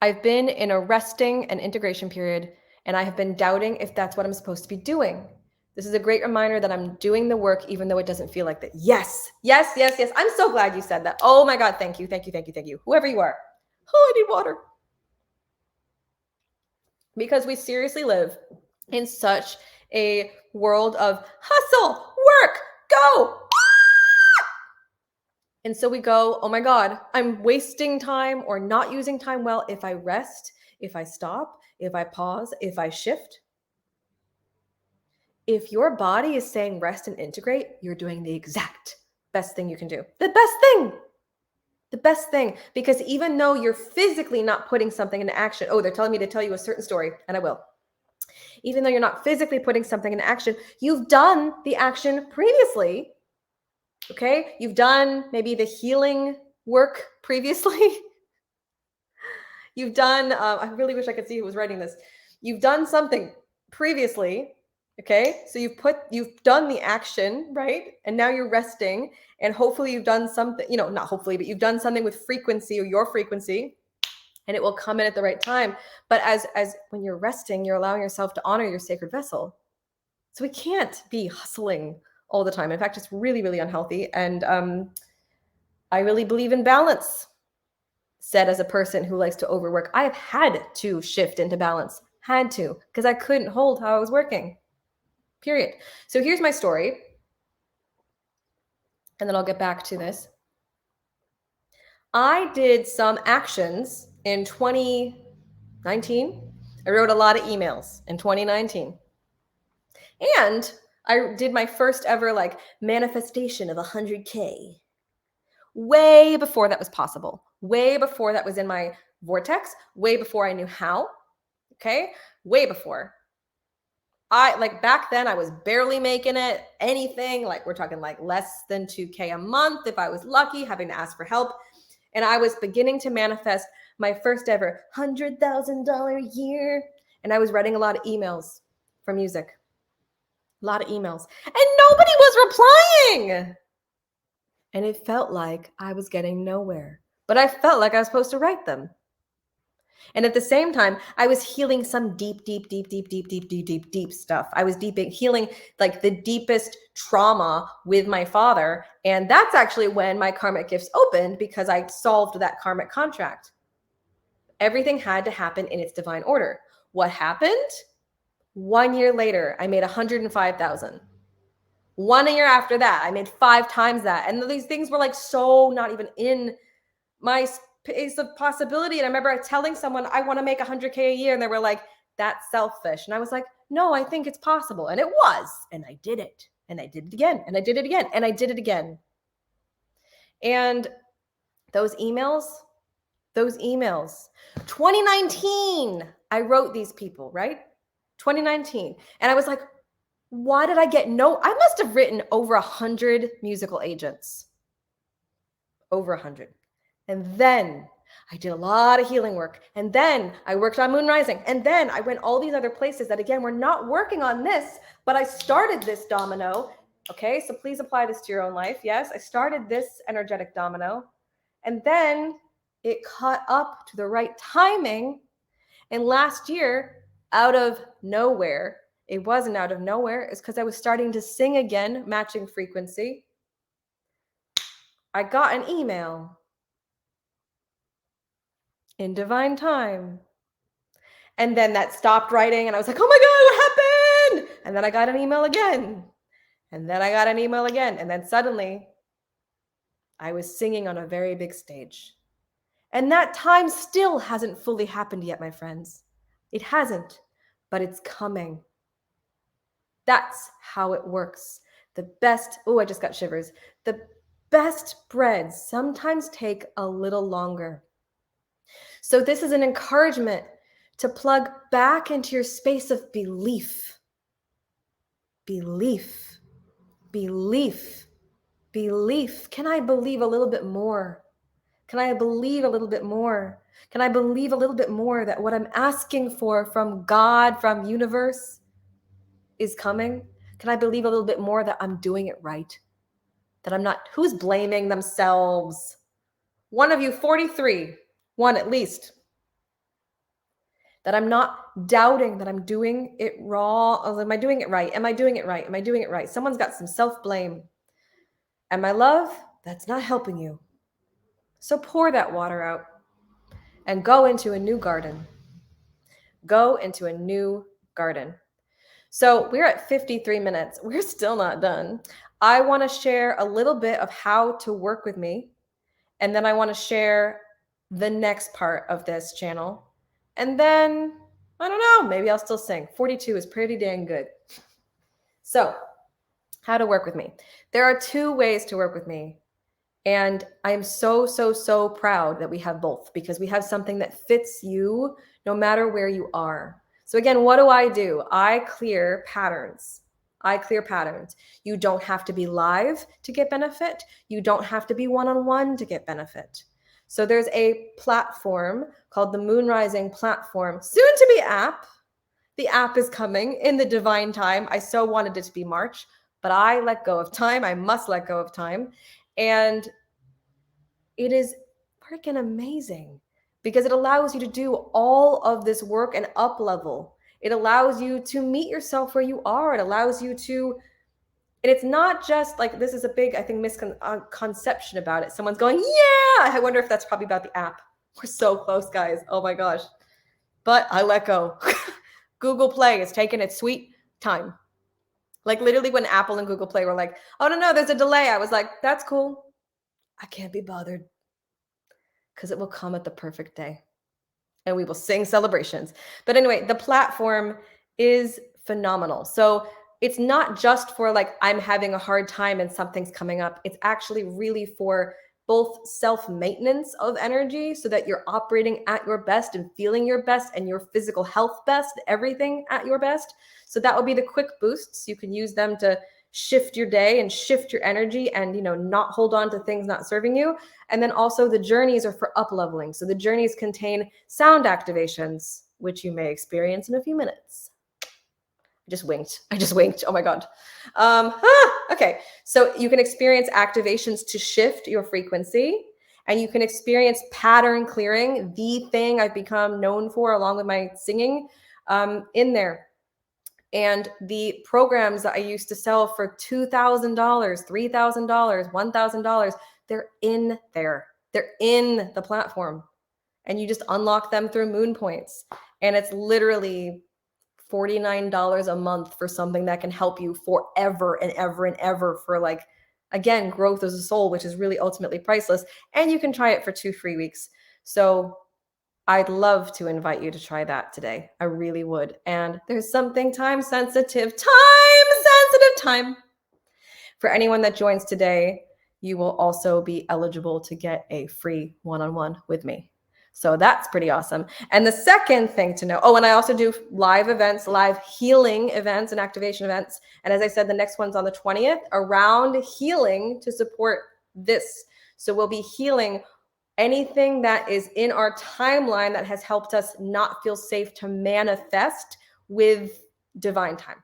I've been in a resting and integration period, and I have been doubting if that's what I'm supposed to be doing. This is a great reminder that I'm doing the work, even though it doesn't feel like that. Yes, yes, yes, yes. I'm so glad you said that. Oh my God, thank you, thank you, thank you, thank you. Whoever you are. Oh, I need water. Because we seriously live in such a world of hustle, work, go. And so we go, oh my God, I'm wasting time or not using time well if I rest, if I stop, if I pause, if I shift. If your body is saying rest and integrate, you're doing the exact best thing you can do. The best thing. The best thing. Because even though you're physically not putting something into action, oh, they're telling me to tell you a certain story, and I will. Even though you're not physically putting something into action, you've done the action previously. Okay? You've done maybe the healing work previously. You've done, I really wish I could see who was writing this. You've done something previously. Okay, so you've done the action, right? And now you're resting, and hopefully you've done something, not hopefully, but you've done something with frequency or your frequency, and it will come in at the right time. But as when you're resting, you're allowing yourself to honor your sacred vessel. So we can't be hustling all the time. In fact, it's really, really unhealthy. And I really believe in balance. Said as a person who likes to overwork, I have had to shift into balance, had to, because I couldn't hold how I was working. period. So here's my story. And then I'll get back to this. I did some actions in 2019. I wrote a lot of emails in 2019. And I did my first ever like manifestation of 100K way before that was possible, way before that was in my vortex, way before I knew how. Okay, way before. Back then I was barely making it anything. Like we're talking like less than 2K a month if I was lucky, having to ask for help. And I was beginning to manifest my first ever $100,000 a year. And I was writing a lot of emails for music. A lot of emails. And nobody was replying. And it felt like I was getting nowhere. But I felt like I was supposed to write them. And at the same time, I was healing some deep stuff. I was healing like the deepest trauma with my father. And that's actually when my karmic gifts opened, because I solved that karmic contract. Everything had to happen in its divine order. What happened? 1 year later, I made 105,000. 1 year after that, I made 5 times that. And these things were like so not even in my space of possibility. And I remember telling someone, I want to make 100K a year. And they were like, that's selfish. And I was like, no, I think it's possible. And it was. And I did it. And I did it again. And I did it again. And I did it again. And those emails, 2019, I wrote these people, right? 2019. And I was like, why did I get no? I must have written over 100 musical agents. Over 100. And then I did a lot of healing work. And then I worked on Moon Rising. And then I went all these other places that, again, we're not working on this, but I started this domino. Okay, so please apply this to your own life. Yes, I started this energetic domino. And then it caught up to the right timing. And last year, out of nowhere, it wasn't out of nowhere. It's because I was starting to sing again, matching frequency. I got an email in divine time. And then that stopped writing. And I was like, oh my God, what happened? And then I got an email again. And then I got an email again. And then suddenly I was singing on a very big stage. And that time still hasn't fully happened yet, my friends. It hasn't, but it's coming. That's how it works. The best, I just got shivers. The best breads sometimes take a little longer. So this is an encouragement to plug back into your space of belief. Belief. Belief. Belief. Can I believe a little bit more? Can I believe a little bit more? Can I believe a little bit more that what I'm asking for from God, from universe, is coming? Can I believe a little bit more that I'm doing it right? That I'm not, who's blaming themselves? One of you, 43, one at least. That I'm not doubting that I'm doing it wrong. Oh, am I doing it right? Am I doing it right? Am I doing it right? Someone's got some self-blame. And my love, that's not helping you. So pour that water out and go into a new garden. Go into a new garden. So we're at 53 minutes. We're still not done. I want to share a little bit of how to work with me. And then I want to share the next part of this channel. And then, I don't know, maybe I'll still sing. 42 is pretty dang good. So how to work with me. There are 2 ways to work with me. And I am so proud that we have both, because we have something that fits you no matter where you are. So again, what do? I clear patterns. I clear patterns. You don't have to be live to get benefit. You don't have to be one-on-one to get benefit. So there's a platform called the Moon Rising platform, soon to be app. The app is coming in the divine time. I so wanted it to be March, but I let go of time. I must let go of time. And it is freaking amazing because it allows you to do all of this work and up level. It allows you to meet yourself where you are. It allows you to, and it's not just like, this is a big, I think, misconception about it. Someone's going, yeah, I wonder if that's probably about the app. We're so close, guys. Oh my gosh. But I let go. Google Play is taking its sweet time. Like literally when Apple and Google Play were like, oh, no, there's a delay. I was like, that's cool. I can't be bothered because it will come at the perfect day and we will sing celebrations. But anyway, the platform is phenomenal. So it's not just for like, I'm having a hard time and something's coming up. It's actually really for both self-maintenance of energy so that you're operating at your best and feeling your best and your physical health best, everything at your best. So that would be the quick boosts. You can use them to shift your day and shift your energy and, not hold on to things not serving you. And then also the journeys are for up leveling. So the journeys contain sound activations, which you may experience in a few minutes. I just winked. Oh my God. Okay. So you can experience activations to shift your frequency, and you can experience pattern clearing, the thing I've become known for along with my singing, in there. And the programs that I used to sell for $2,000, $3,000, $1,000, they're in there. They're in the platform. And you just unlock them through moon points. And it's literally $49 a month for something that can help you forever and ever and ever for like, again, growth as a soul, which is really ultimately priceless. And you can try it for 2 free weeks. So I'd love to invite you to try that today. I really would. And there's something time sensitive. For anyone that joins today, you will also be eligible to get a free one-on-one with me. So that's pretty awesome. And the second thing to know, and I also do live events, live healing events and activation events. And as I said, the next one's on the 20th around healing to support this. So we'll be healing anything that is in our timeline that has helped us not feel safe to manifest with divine time.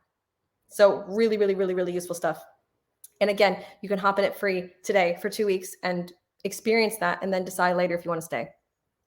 So really, really, really, really useful stuff. And again, you can hop in it free today for 2 weeks and experience that and then decide later if you want to stay.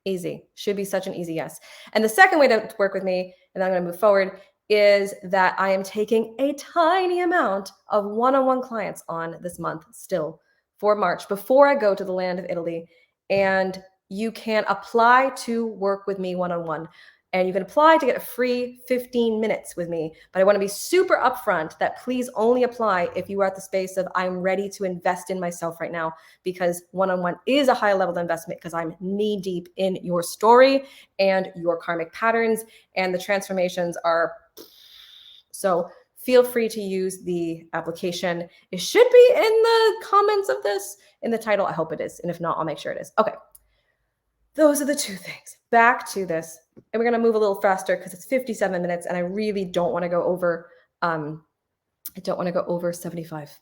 Easy. Should be such an easy yes. And the second way to work with me, and I'm going to move forward, is that I am taking a tiny amount of one-on-one clients on this month still for March before I go to the land of Italy. And you can apply to work with me one-on-one. And you can apply to get a free 15 minutes with me. But I want to be super upfront that please only apply if you are at the space of I'm ready to invest in myself right now, because one-on-one is a high level investment because I'm knee deep in your story and your karmic patterns, and the transformations are. So feel free to use the application. It should be in the comments of this, in the title. I hope it is. And if not, I'll make sure it is. Okay. Those are the two things. Back to this. And we're going to move a little faster because it's 57 minutes and I really don't want to go over, I don't want to go over 75.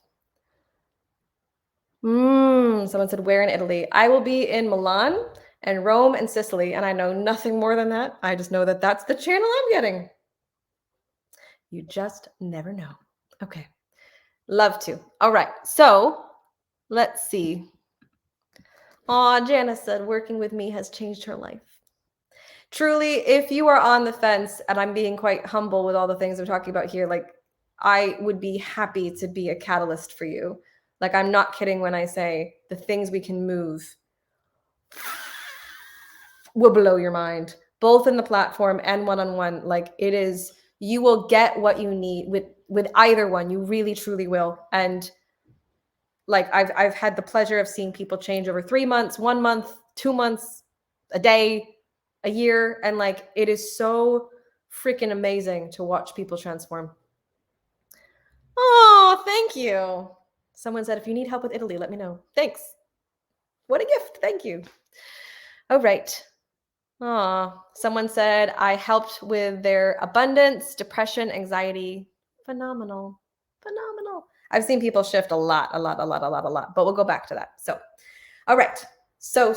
Someone said, where in Italy? I will be in Milan and Rome and Sicily. And I know nothing more than that. I just know that that's the channel I'm getting. You just never know. Okay. Love to. All right. So let's see. Janice said, working with me has changed her life. Truly, if you are on the fence, and I'm being quite humble with all the things I'm talking about here, like I would be happy to be a catalyst for you. Like I'm not kidding when I say the things we can move will blow your mind, both in the platform and one-on-one. Like it is, you will get what you need with either one. You really, truly will. And like I've had the pleasure of seeing people change over 3 months, 1 month, 2 months, a day, a year. And like, it is so freaking amazing to watch people transform. Oh, thank you. Someone said, if you need help with Italy, let me know. Thanks. What a gift. Thank you. All right. Someone said, I helped with their abundance, depression, anxiety. Phenomenal. Phenomenal. I've seen people shift a lot, but we'll go back to that. So, all right. So.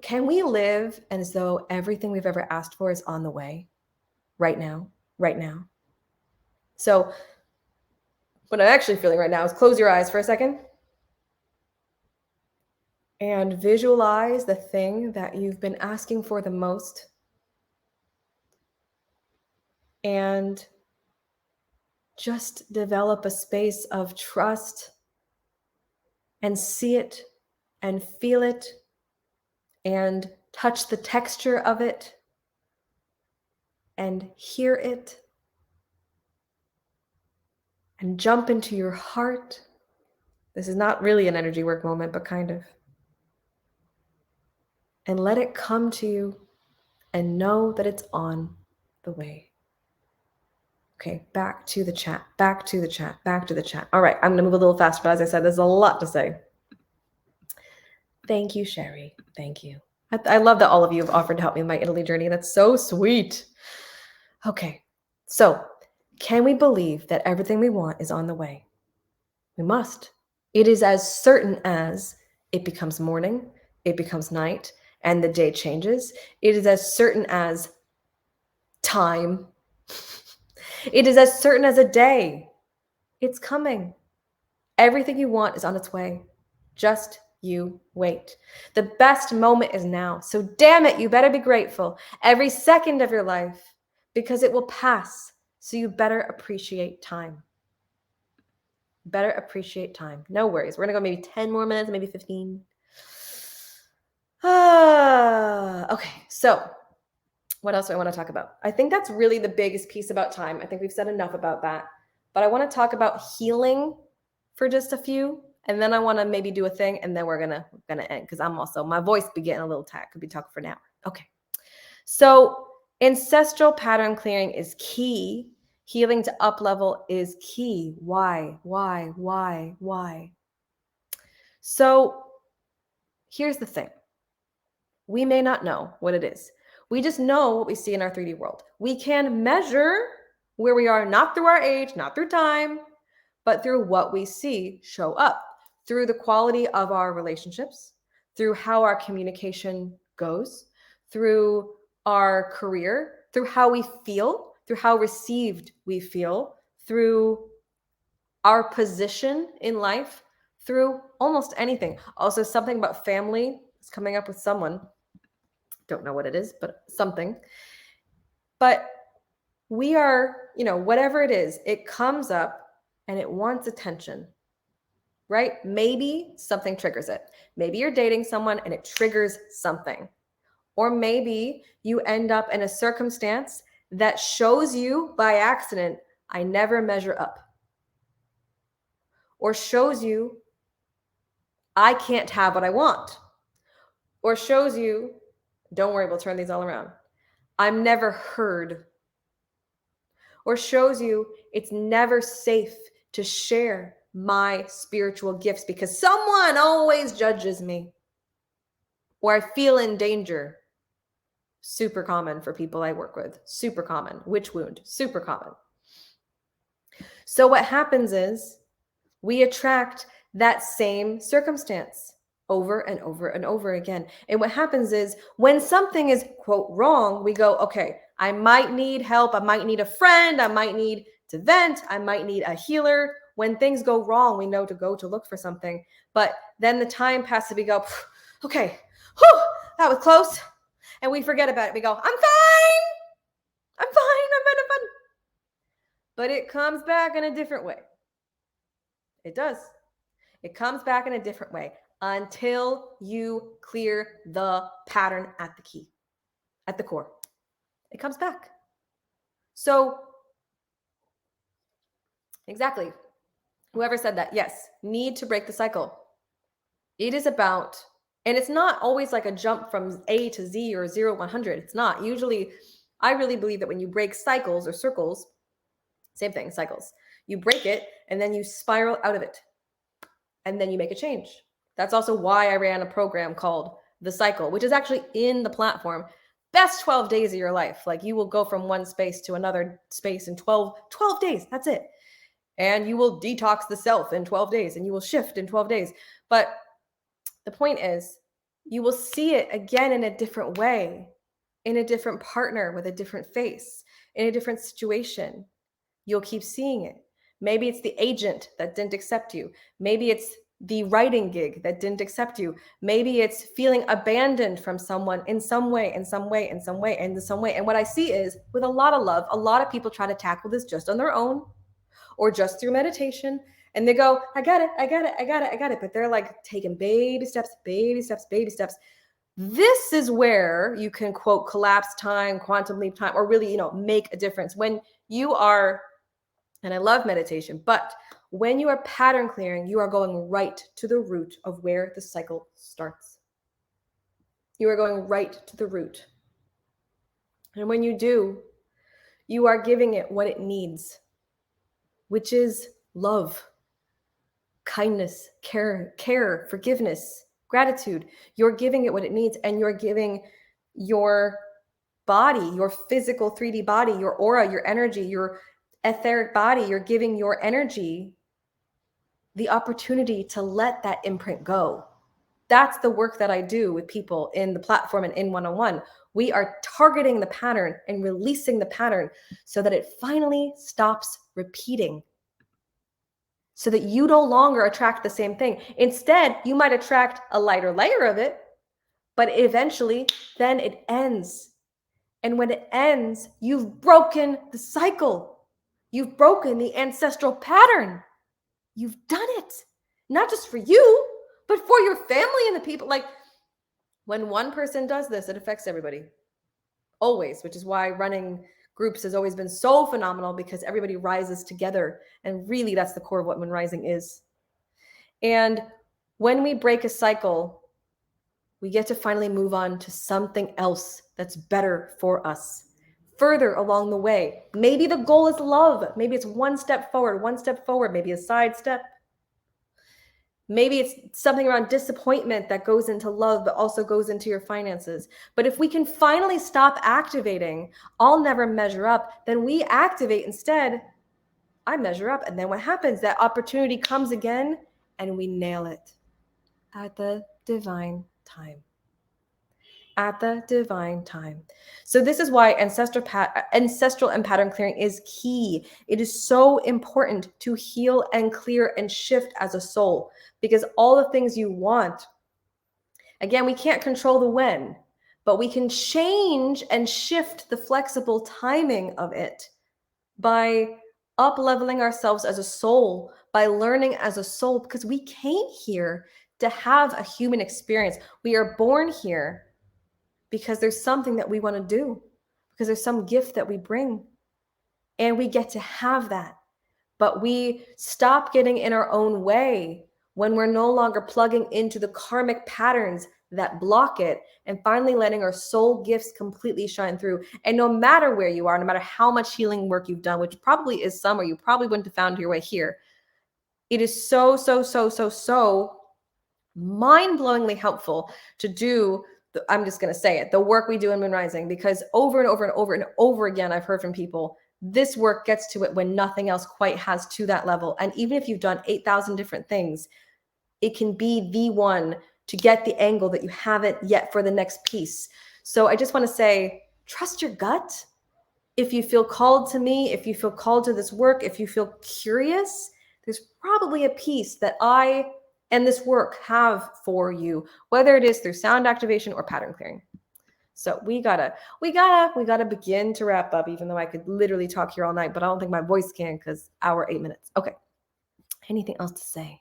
Can we live as though everything we've ever asked for is on the way right now? So what I'm actually feeling right now is close your eyes for a second and visualize the thing that you've been asking for the most, and just develop a space of trust and see it and feel it and touch the texture of it and hear it and jump into your heart. This is not really an energy work moment, but kind of. And let it come to you and know that it's on the way. Okay, back to the chat, back to the chat, back to the chat. All right, I'm going to move a little faster, but as I said, there's a lot to say. Thank you, Sherry. Thank you. I love that all of you have offered to help me with my Italy journey. That's so sweet. Okay, so can we believe that everything we want is on the way? We must. It is as certain as it becomes morning, it becomes night, and the day changes. It is as certain as time. It is as certain as a day. It's coming. Everything you want is on its way. Just you wait. The best moment is now. So damn it, you better be grateful every second of your life because it will pass. So you better appreciate time. Better appreciate time. No worries. We're going to go maybe 10 more minutes, maybe 15. Okay, so what else do I want to talk about? I think that's really the biggest piece about time. I think we've said enough about that. But I want to talk about healing for just a few. And then I want to maybe do a thing. And then we're gonna end because I'm also, my voice be getting a little tired. Could be talking for an hour. Okay. So ancestral pattern clearing is key. Healing to up level is key. Why? So here's the thing. We may not know what it is. We just know what we see in our 3D world. We can measure where we are, not through our age, not through time, but through what we see show up, through the quality of our relationships, through how our communication goes, through our career, through how we feel, through how received we feel, through our position in life, through almost anything. Also, something about family is coming up with someone. Don't know what it is, but something. But we are, whatever it is, it comes up and it wants attention, right? Maybe something triggers it. Maybe you're dating someone and it triggers something. Or maybe you end up in a circumstance that shows you by accident, I never measure up. Or shows you, I can't have what I want. Or shows you, don't worry, we'll turn these all around, I'm never heard. Or shows you it's never safe to share my spiritual gifts because someone always judges me. Or I feel in danger. Super common for people I work with. Super common. Witch wound. Super common. So what happens is we attract that same circumstance over and over and over again. And what happens is when something is, quote, wrong, we go, okay, I might need help. I might need a friend. I might need to vent. I might need a healer. When things go wrong, we know to go to look for something. But then the time passes, we go, okay, whew, that was close. And we forget about it. We go, I'm fine. I'm fine. But it comes back in a different way. It does. It comes back in a different way until you clear the pattern at the key, at the core. It comes back. So, exactly. Whoever said that, yes, need to break the cycle. It is about, and it's not always like a jump from A to Z or 0, 100. It's not. Usually, I really believe that when you break cycles or circles, same thing, cycles, you break it and then you spiral out of it. And then you make a change. That's also why I ran a program called The Cycle, which is actually in the platform. Best 12 days of your life. Like you will go from one space to another space in 12 days. That's it. And you will detox the self in 12 days and you will shift in 12 days. But the point is, you will see it again in a different way, in a different partner with a different face, in a different situation. You'll keep seeing it. Maybe it's the agent that didn't accept you. Maybe it's the writing gig that didn't accept you. Maybe it's feeling abandoned from someone in some way. And what I see is with a lot of love, a lot of people try to tackle this just on their own or just through meditation. And they go, I got it. But they're like taking baby steps. This is where you can, quote, collapse time, quantum leap time, or really, make a difference. When you are And I love meditation, but when you are pattern clearing, you are going right to the root of where the cycle starts. You are going right to the root. And when you do, you are giving it what it needs, which is love, kindness, care, forgiveness, gratitude. You're giving it what it needs, and you're giving your body, your physical 3D body, your aura, your energy, your etheric body, you're giving your energy the opportunity to let that imprint go. That's the work that I do with people in the platform and in one-on-one. We are targeting the pattern and releasing the pattern so that it finally stops repeating, so that you no longer attract the same thing. Instead, you might attract a lighter layer of it, but eventually then it ends. And when it ends, you've broken the cycle. You've broken the ancestral pattern. You've done it. Not just for you, but for your family and the people. Like, when one person does this, it affects everybody. Always, which is why running groups has always been so phenomenal, because everybody rises together. And really, that's the core of what Moon Rising is. And when we break a cycle, we get to finally move on to something else that's better for us. Further along the way, maybe the goal is love. Maybe it's one step forward, maybe a side step. Maybe it's something around disappointment that goes into love, but also goes into your finances. But if we can finally stop activating, I'll never measure up, then we activate instead, I measure up. And then what happens? That opportunity comes again and we nail it at the divine time. At the divine time. So this is why ancestral and pattern clearing is key. It is so important to heal and clear and shift as a soul, because all the things you want, again, we can't control the when, but we can change and shift the flexible timing of it by up-leveling ourselves as a soul, by learning as a soul, because we came here to have a human experience. We are born here because there's something that we want to do, because there's some gift that we bring, and we get to have that. But we stop getting in our own way when we're no longer plugging into the karmic patterns that block it, and finally letting our soul gifts completely shine through. And no matter where you are, no matter how much healing work you've done, which probably is some, or you probably wouldn't have found your way here, it is so mind-blowingly helpful to do I'm just going to say it, the work we do in Moon Rising, because over and over and over and over again, I've heard from people, this work gets to it when nothing else quite has to that level. And even if you've done 8,000 different things, it can be the one to get the angle that you haven't yet for the next piece. So I just want to say, trust your gut. If you feel called to me, if you feel called to this work, if you feel curious, there's probably a piece that I and this work have for you, whether it is through sound activation or pattern clearing. So we gotta begin to wrap up, even though I could literally talk here all night, but I don't think my voice can, because hour, 8 minutes. Okay. Anything else to say?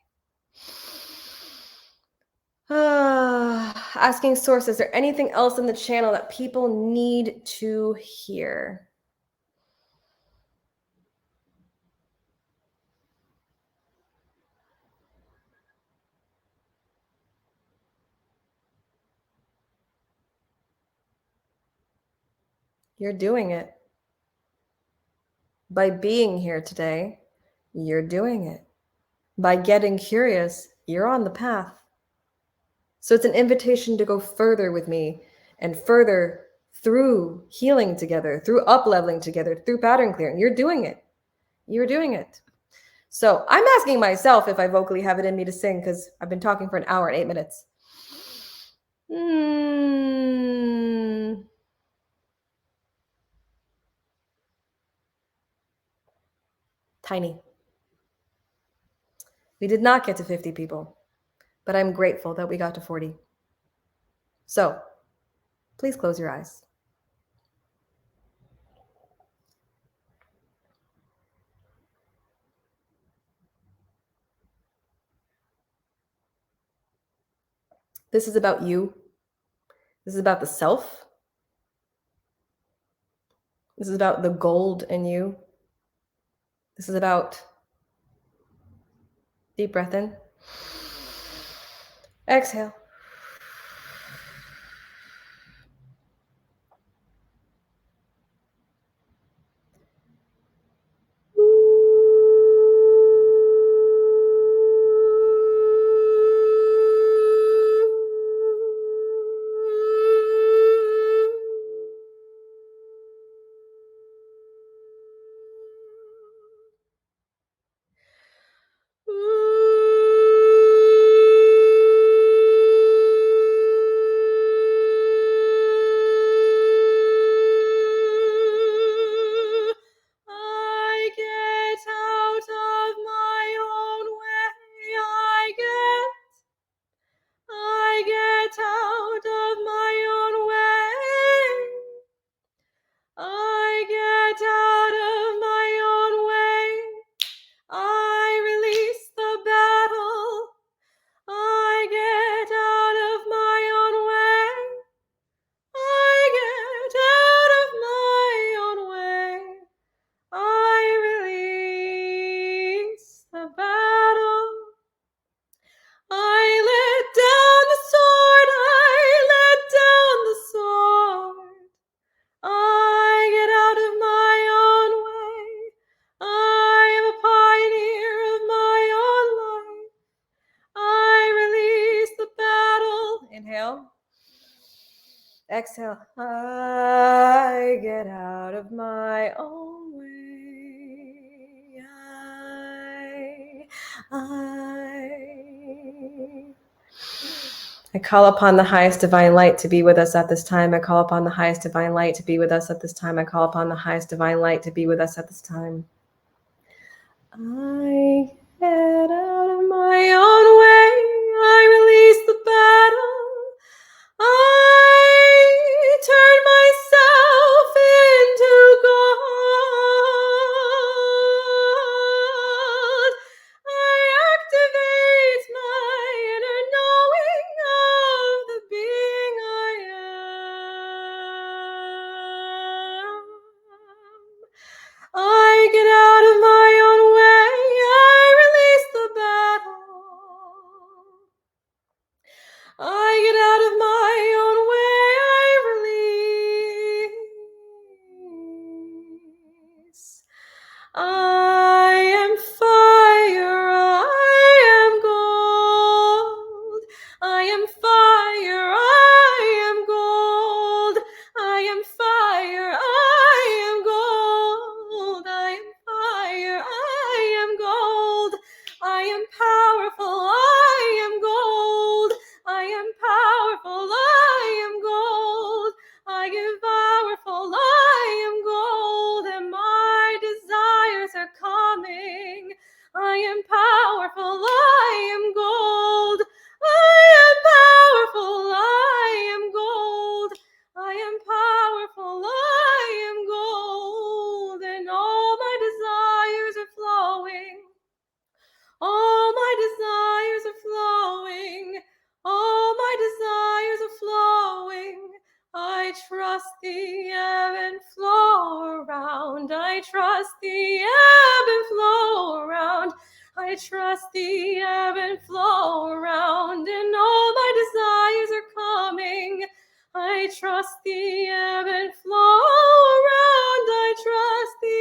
Asking source, is there anything else in the channel that people need to hear? You're doing it. By being here today, you're doing it. By getting curious, you're on the path. So it's an invitation to go further with me, and further through healing together, through up-leveling together, through pattern clearing. You're doing it. You're doing it. So I'm asking myself if I vocally have it in me to sing, because I've been talking for an hour and 8 minutes. Tiny. We did not get to 50 people, but I'm grateful that we got to 40. So please close your eyes. This is about you. This is about the self. This is about the gold in you. This is about deep breath in. Exhale. I get out of my own way. I get out of my own way. I get out of my own way. I release the battle. I get out of my own way. I get out of my own way. I release the battle. I let down the sword. I let down the sword. I get out of my own way. I am a pioneer of my own life. I release the battle. Inhale. Exhale. I get out of my own way. I call upon the highest divine light to be with us at this time. I call upon the highest divine light to be with us at this time. I call upon the highest divine light to be with us at this time. I get out of my own way. I release the battle. I turn myself into gold. I activate my inner knowing of the being I am. I get out of my own way. I release the battle. I get out of my own way. I release. I am fire. I am gold. I am fire. I am gold. I am fire. I am gold. I am fire. I am gold. I am powerful. I am gold. I am powerful. I am gold. I am powerful. I am gold. And my desires are coming. I am powerful. I am gold. I am powerful. I am gold. I am powerful. I am gold. And all my desires are flowing. All my desires are flowing. All my desires are flowing. I trust the ebb and flow around. I trust the ebb and flow around. I trust the ebb and flow around. And all my desires are coming. I trust the ebb and flow around. I trust the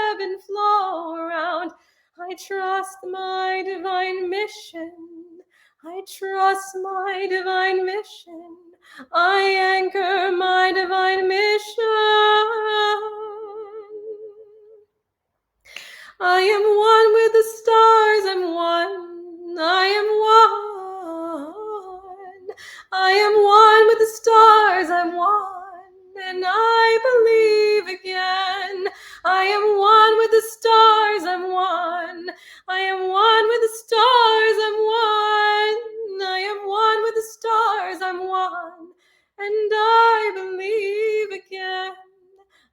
ebb and flow around. I trust my divine mission. I trust my divine mission. I anchor my divine mission. I am one with the stars. I'm one. I am one. I am one with the stars. I'm one. And I believe again. I am one with the stars. I'm one. I am one with the stars. I'm one. I am one with the stars. I'm one. And I believe again.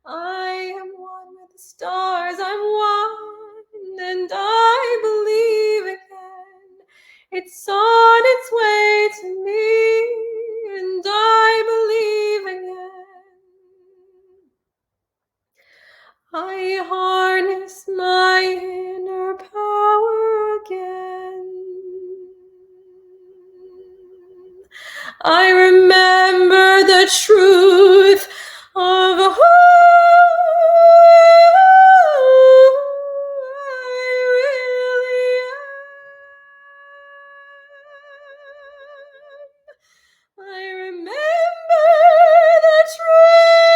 I am one with the stars. I'm one. And I believe again. It's on its way to me. And I believe again. I harness my inner power again. I remember the truth of who I really am. I remember the truth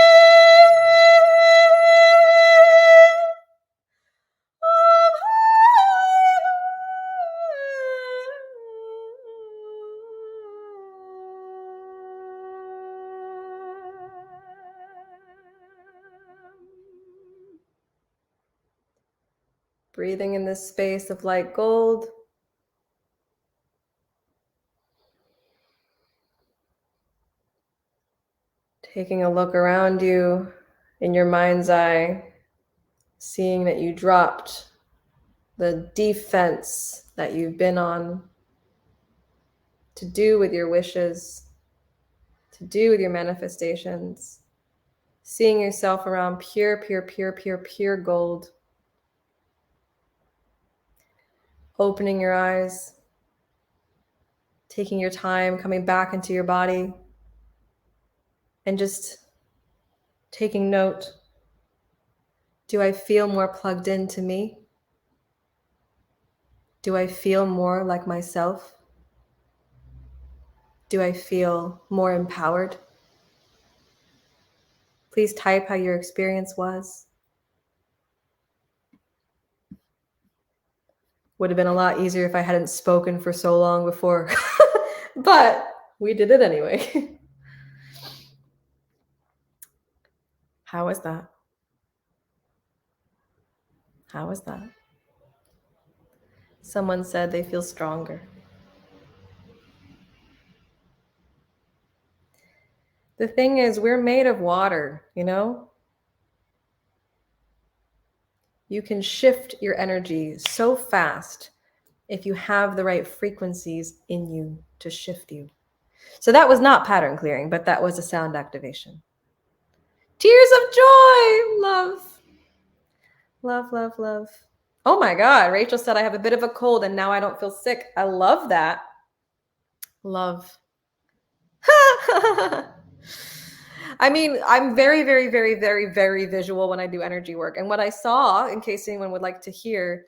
of breathing in this space of light gold. Taking a look around you in your mind's eye, seeing that you dropped the defense that you've been on to do with your wishes, to do with your manifestations, seeing yourself around pure, pure, pure, pure, pure gold. Opening your eyes, taking your time, coming back into your body, and just taking note. Do I feel more plugged into me? Do I feel more like myself? Do I feel more empowered? Please type how your experience was. Would have been a lot easier if I hadn't spoken for so long before, but we did it anyway. How was that? How was that? Someone said they feel stronger. The thing is, we're made of water, you know? You can shift your energy so fast if you have the right frequencies in you to shift you. So that was not pattern clearing, but that was a sound activation. Tears of joy, love. Love, love, love. Oh my God, Rachel said I have a bit of a cold and now I don't feel sick. I love that. Love. I mean, I'm very, very, very, very, very visual when I do energy work. And what I saw, in case anyone would like to hear,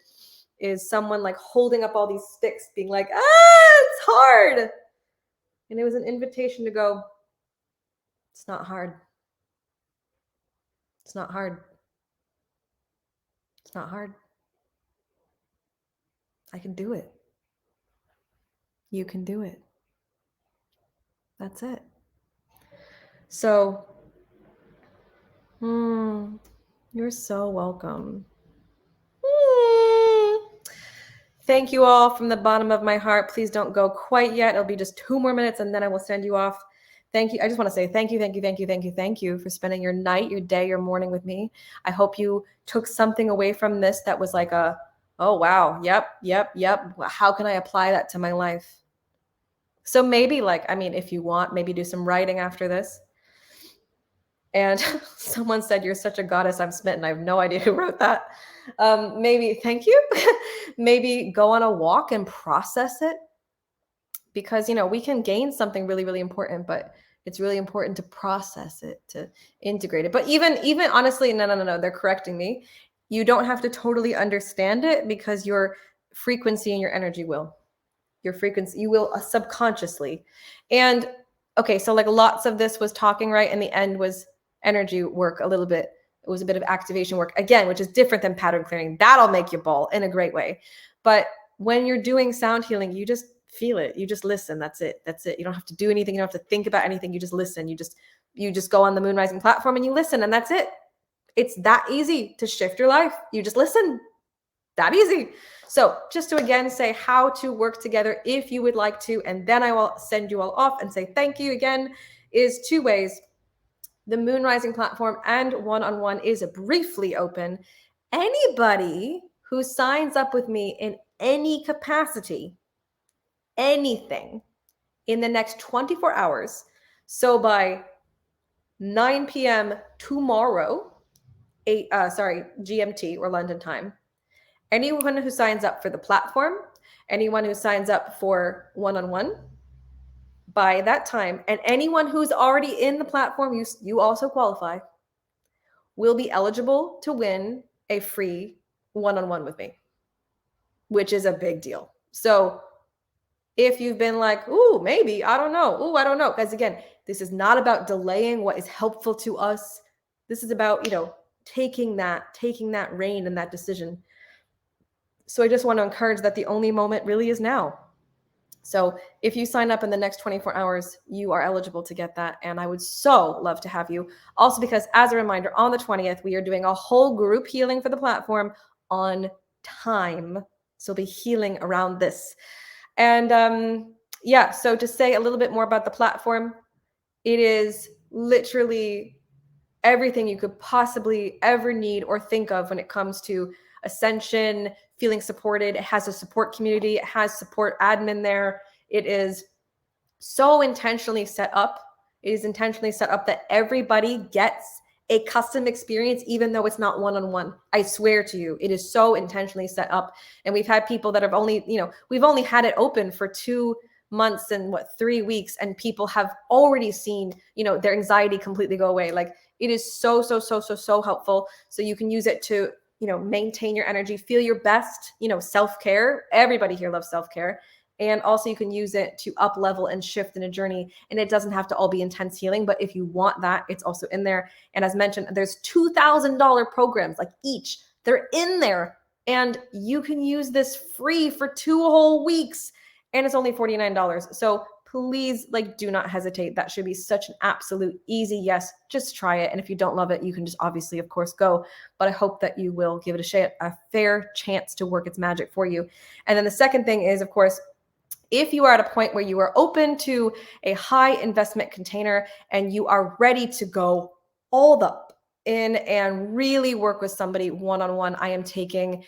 is someone like holding up all these sticks being like, it's hard. And it was an invitation to go, it's not hard. It's not hard. It's not hard. I can do it. You can do it. That's it. So, you're so welcome. Thank you all from the bottom of my heart. Please don't go quite yet. It'll be just 2 more minutes and then I will send you off. Thank you. I just want to say thank you, thank you, thank you, thank you, thank you for spending your night, your day, your morning with me. I hope you took something away from this that was like oh, wow. Yep. How can I apply that to my life? So maybe if you want, maybe do some writing after this. And someone said, you're such a goddess, I'm smitten. I have no idea who wrote that. Maybe, thank you. Maybe go on a walk and process it. Because, we can gain something really, really important, but it's really important to process it, to integrate it. But even honestly, no, they're correcting me. You don't have to totally understand it because your frequency and your energy will. Your frequency, you will subconsciously. And okay, so like lots of this was talking, right? And the end was energy work a little bit. It was a bit of activation work, again, which is different than pattern clearing. That'll make you ball in a great way. But when you're doing sound healing, you just feel it. You just listen. That's it. That's it. You don't have to do anything. You don't have to think about anything. You just listen. You just go on the Moon Rising platform and you listen, and that's it. It's that easy to shift your life. You just listen. That easy. So just to again say how to work together if you would like to, and then I will send you all off and say thank you again, is 2 ways. The Moon Rising platform and one-on-one is briefly open. Anybody who signs up with me in any capacity, anything, in the next 24 hours, so by 9 p.m. tomorrow, GMT or London time. Anyone who signs up for the platform, anyone who signs up for one-on-one by that time, and anyone who's already in the platform, you also qualify, will be eligible to win a free one-on-one with me, which is a big deal. So if you've been like, ooh, maybe, I don't know. Ooh, I don't know. Because again, this is not about delaying what is helpful to us. This is about, taking that reign and that decision. So I just want to encourage that the only moment really is now. So if you sign up in the next 24 hours, you are eligible to get that. And I would so love to have you. Also, because as a reminder, on the 20th, we are doing a whole group healing for the platform on time. So we'll be healing around this. And yeah, so to say a little bit more about the platform, it is literally everything you could possibly ever need or think of when it comes to ascension, feeling supported. It has a support community. It has support admin there. It is so intentionally set up. It is intentionally set up that everybody gets a custom experience, even though it's not one-on-one. I swear to you, it is so intentionally set up. And we've had people that have only, we've only had it open for 2 months and 3 weeks, and people have already seen, their anxiety completely go away. Like, it is so helpful. So you can use it to, maintain your energy, feel your best, self-care. Everybody here loves self-care. And also you can use it to up level and shift in a journey. And it doesn't have to all be intense healing, but if you want that, it's also in there. And as mentioned, there's $2,000 programs, like each, they're in there. And you can use this free for 2 whole weeks. And it's only $49. So please, do not hesitate. That should be such an absolute easy yes. Just try it. And if you don't love it, you can just obviously, of course, go. But I hope that you will give it a fair chance to work its magic for you. And then the second thing is, of course, if you are at a point where you are open to a high investment container and you are ready to go all up in and really work with somebody one-on-one, I am taking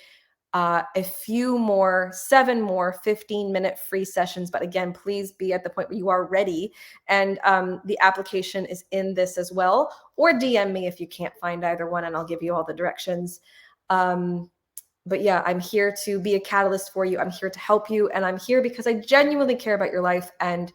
a few more, 7 more 15-minute free sessions. But again, please be at the point where you are ready. And the application is in this as well. Or DM me if you can't find either one, and I'll give you all the directions. But yeah, I'm here to be a catalyst for you. I'm here to help you. And I'm here because I genuinely care about your life. And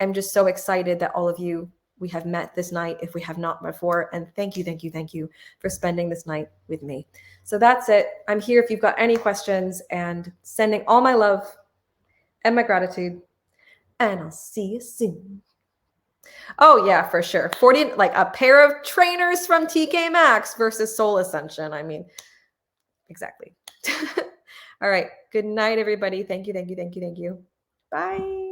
I'm just so excited that all of you, we have met this night if we have not before. And thank you for spending this night with me. So that's it. I'm here if you've got any questions, and sending all my love and my gratitude. And I'll see you soon. Oh yeah, for sure. 40, like a pair of trainers from TK Maxx versus Soul Ascension. I mean, exactly. All right. Good night, everybody. Thank you. Bye.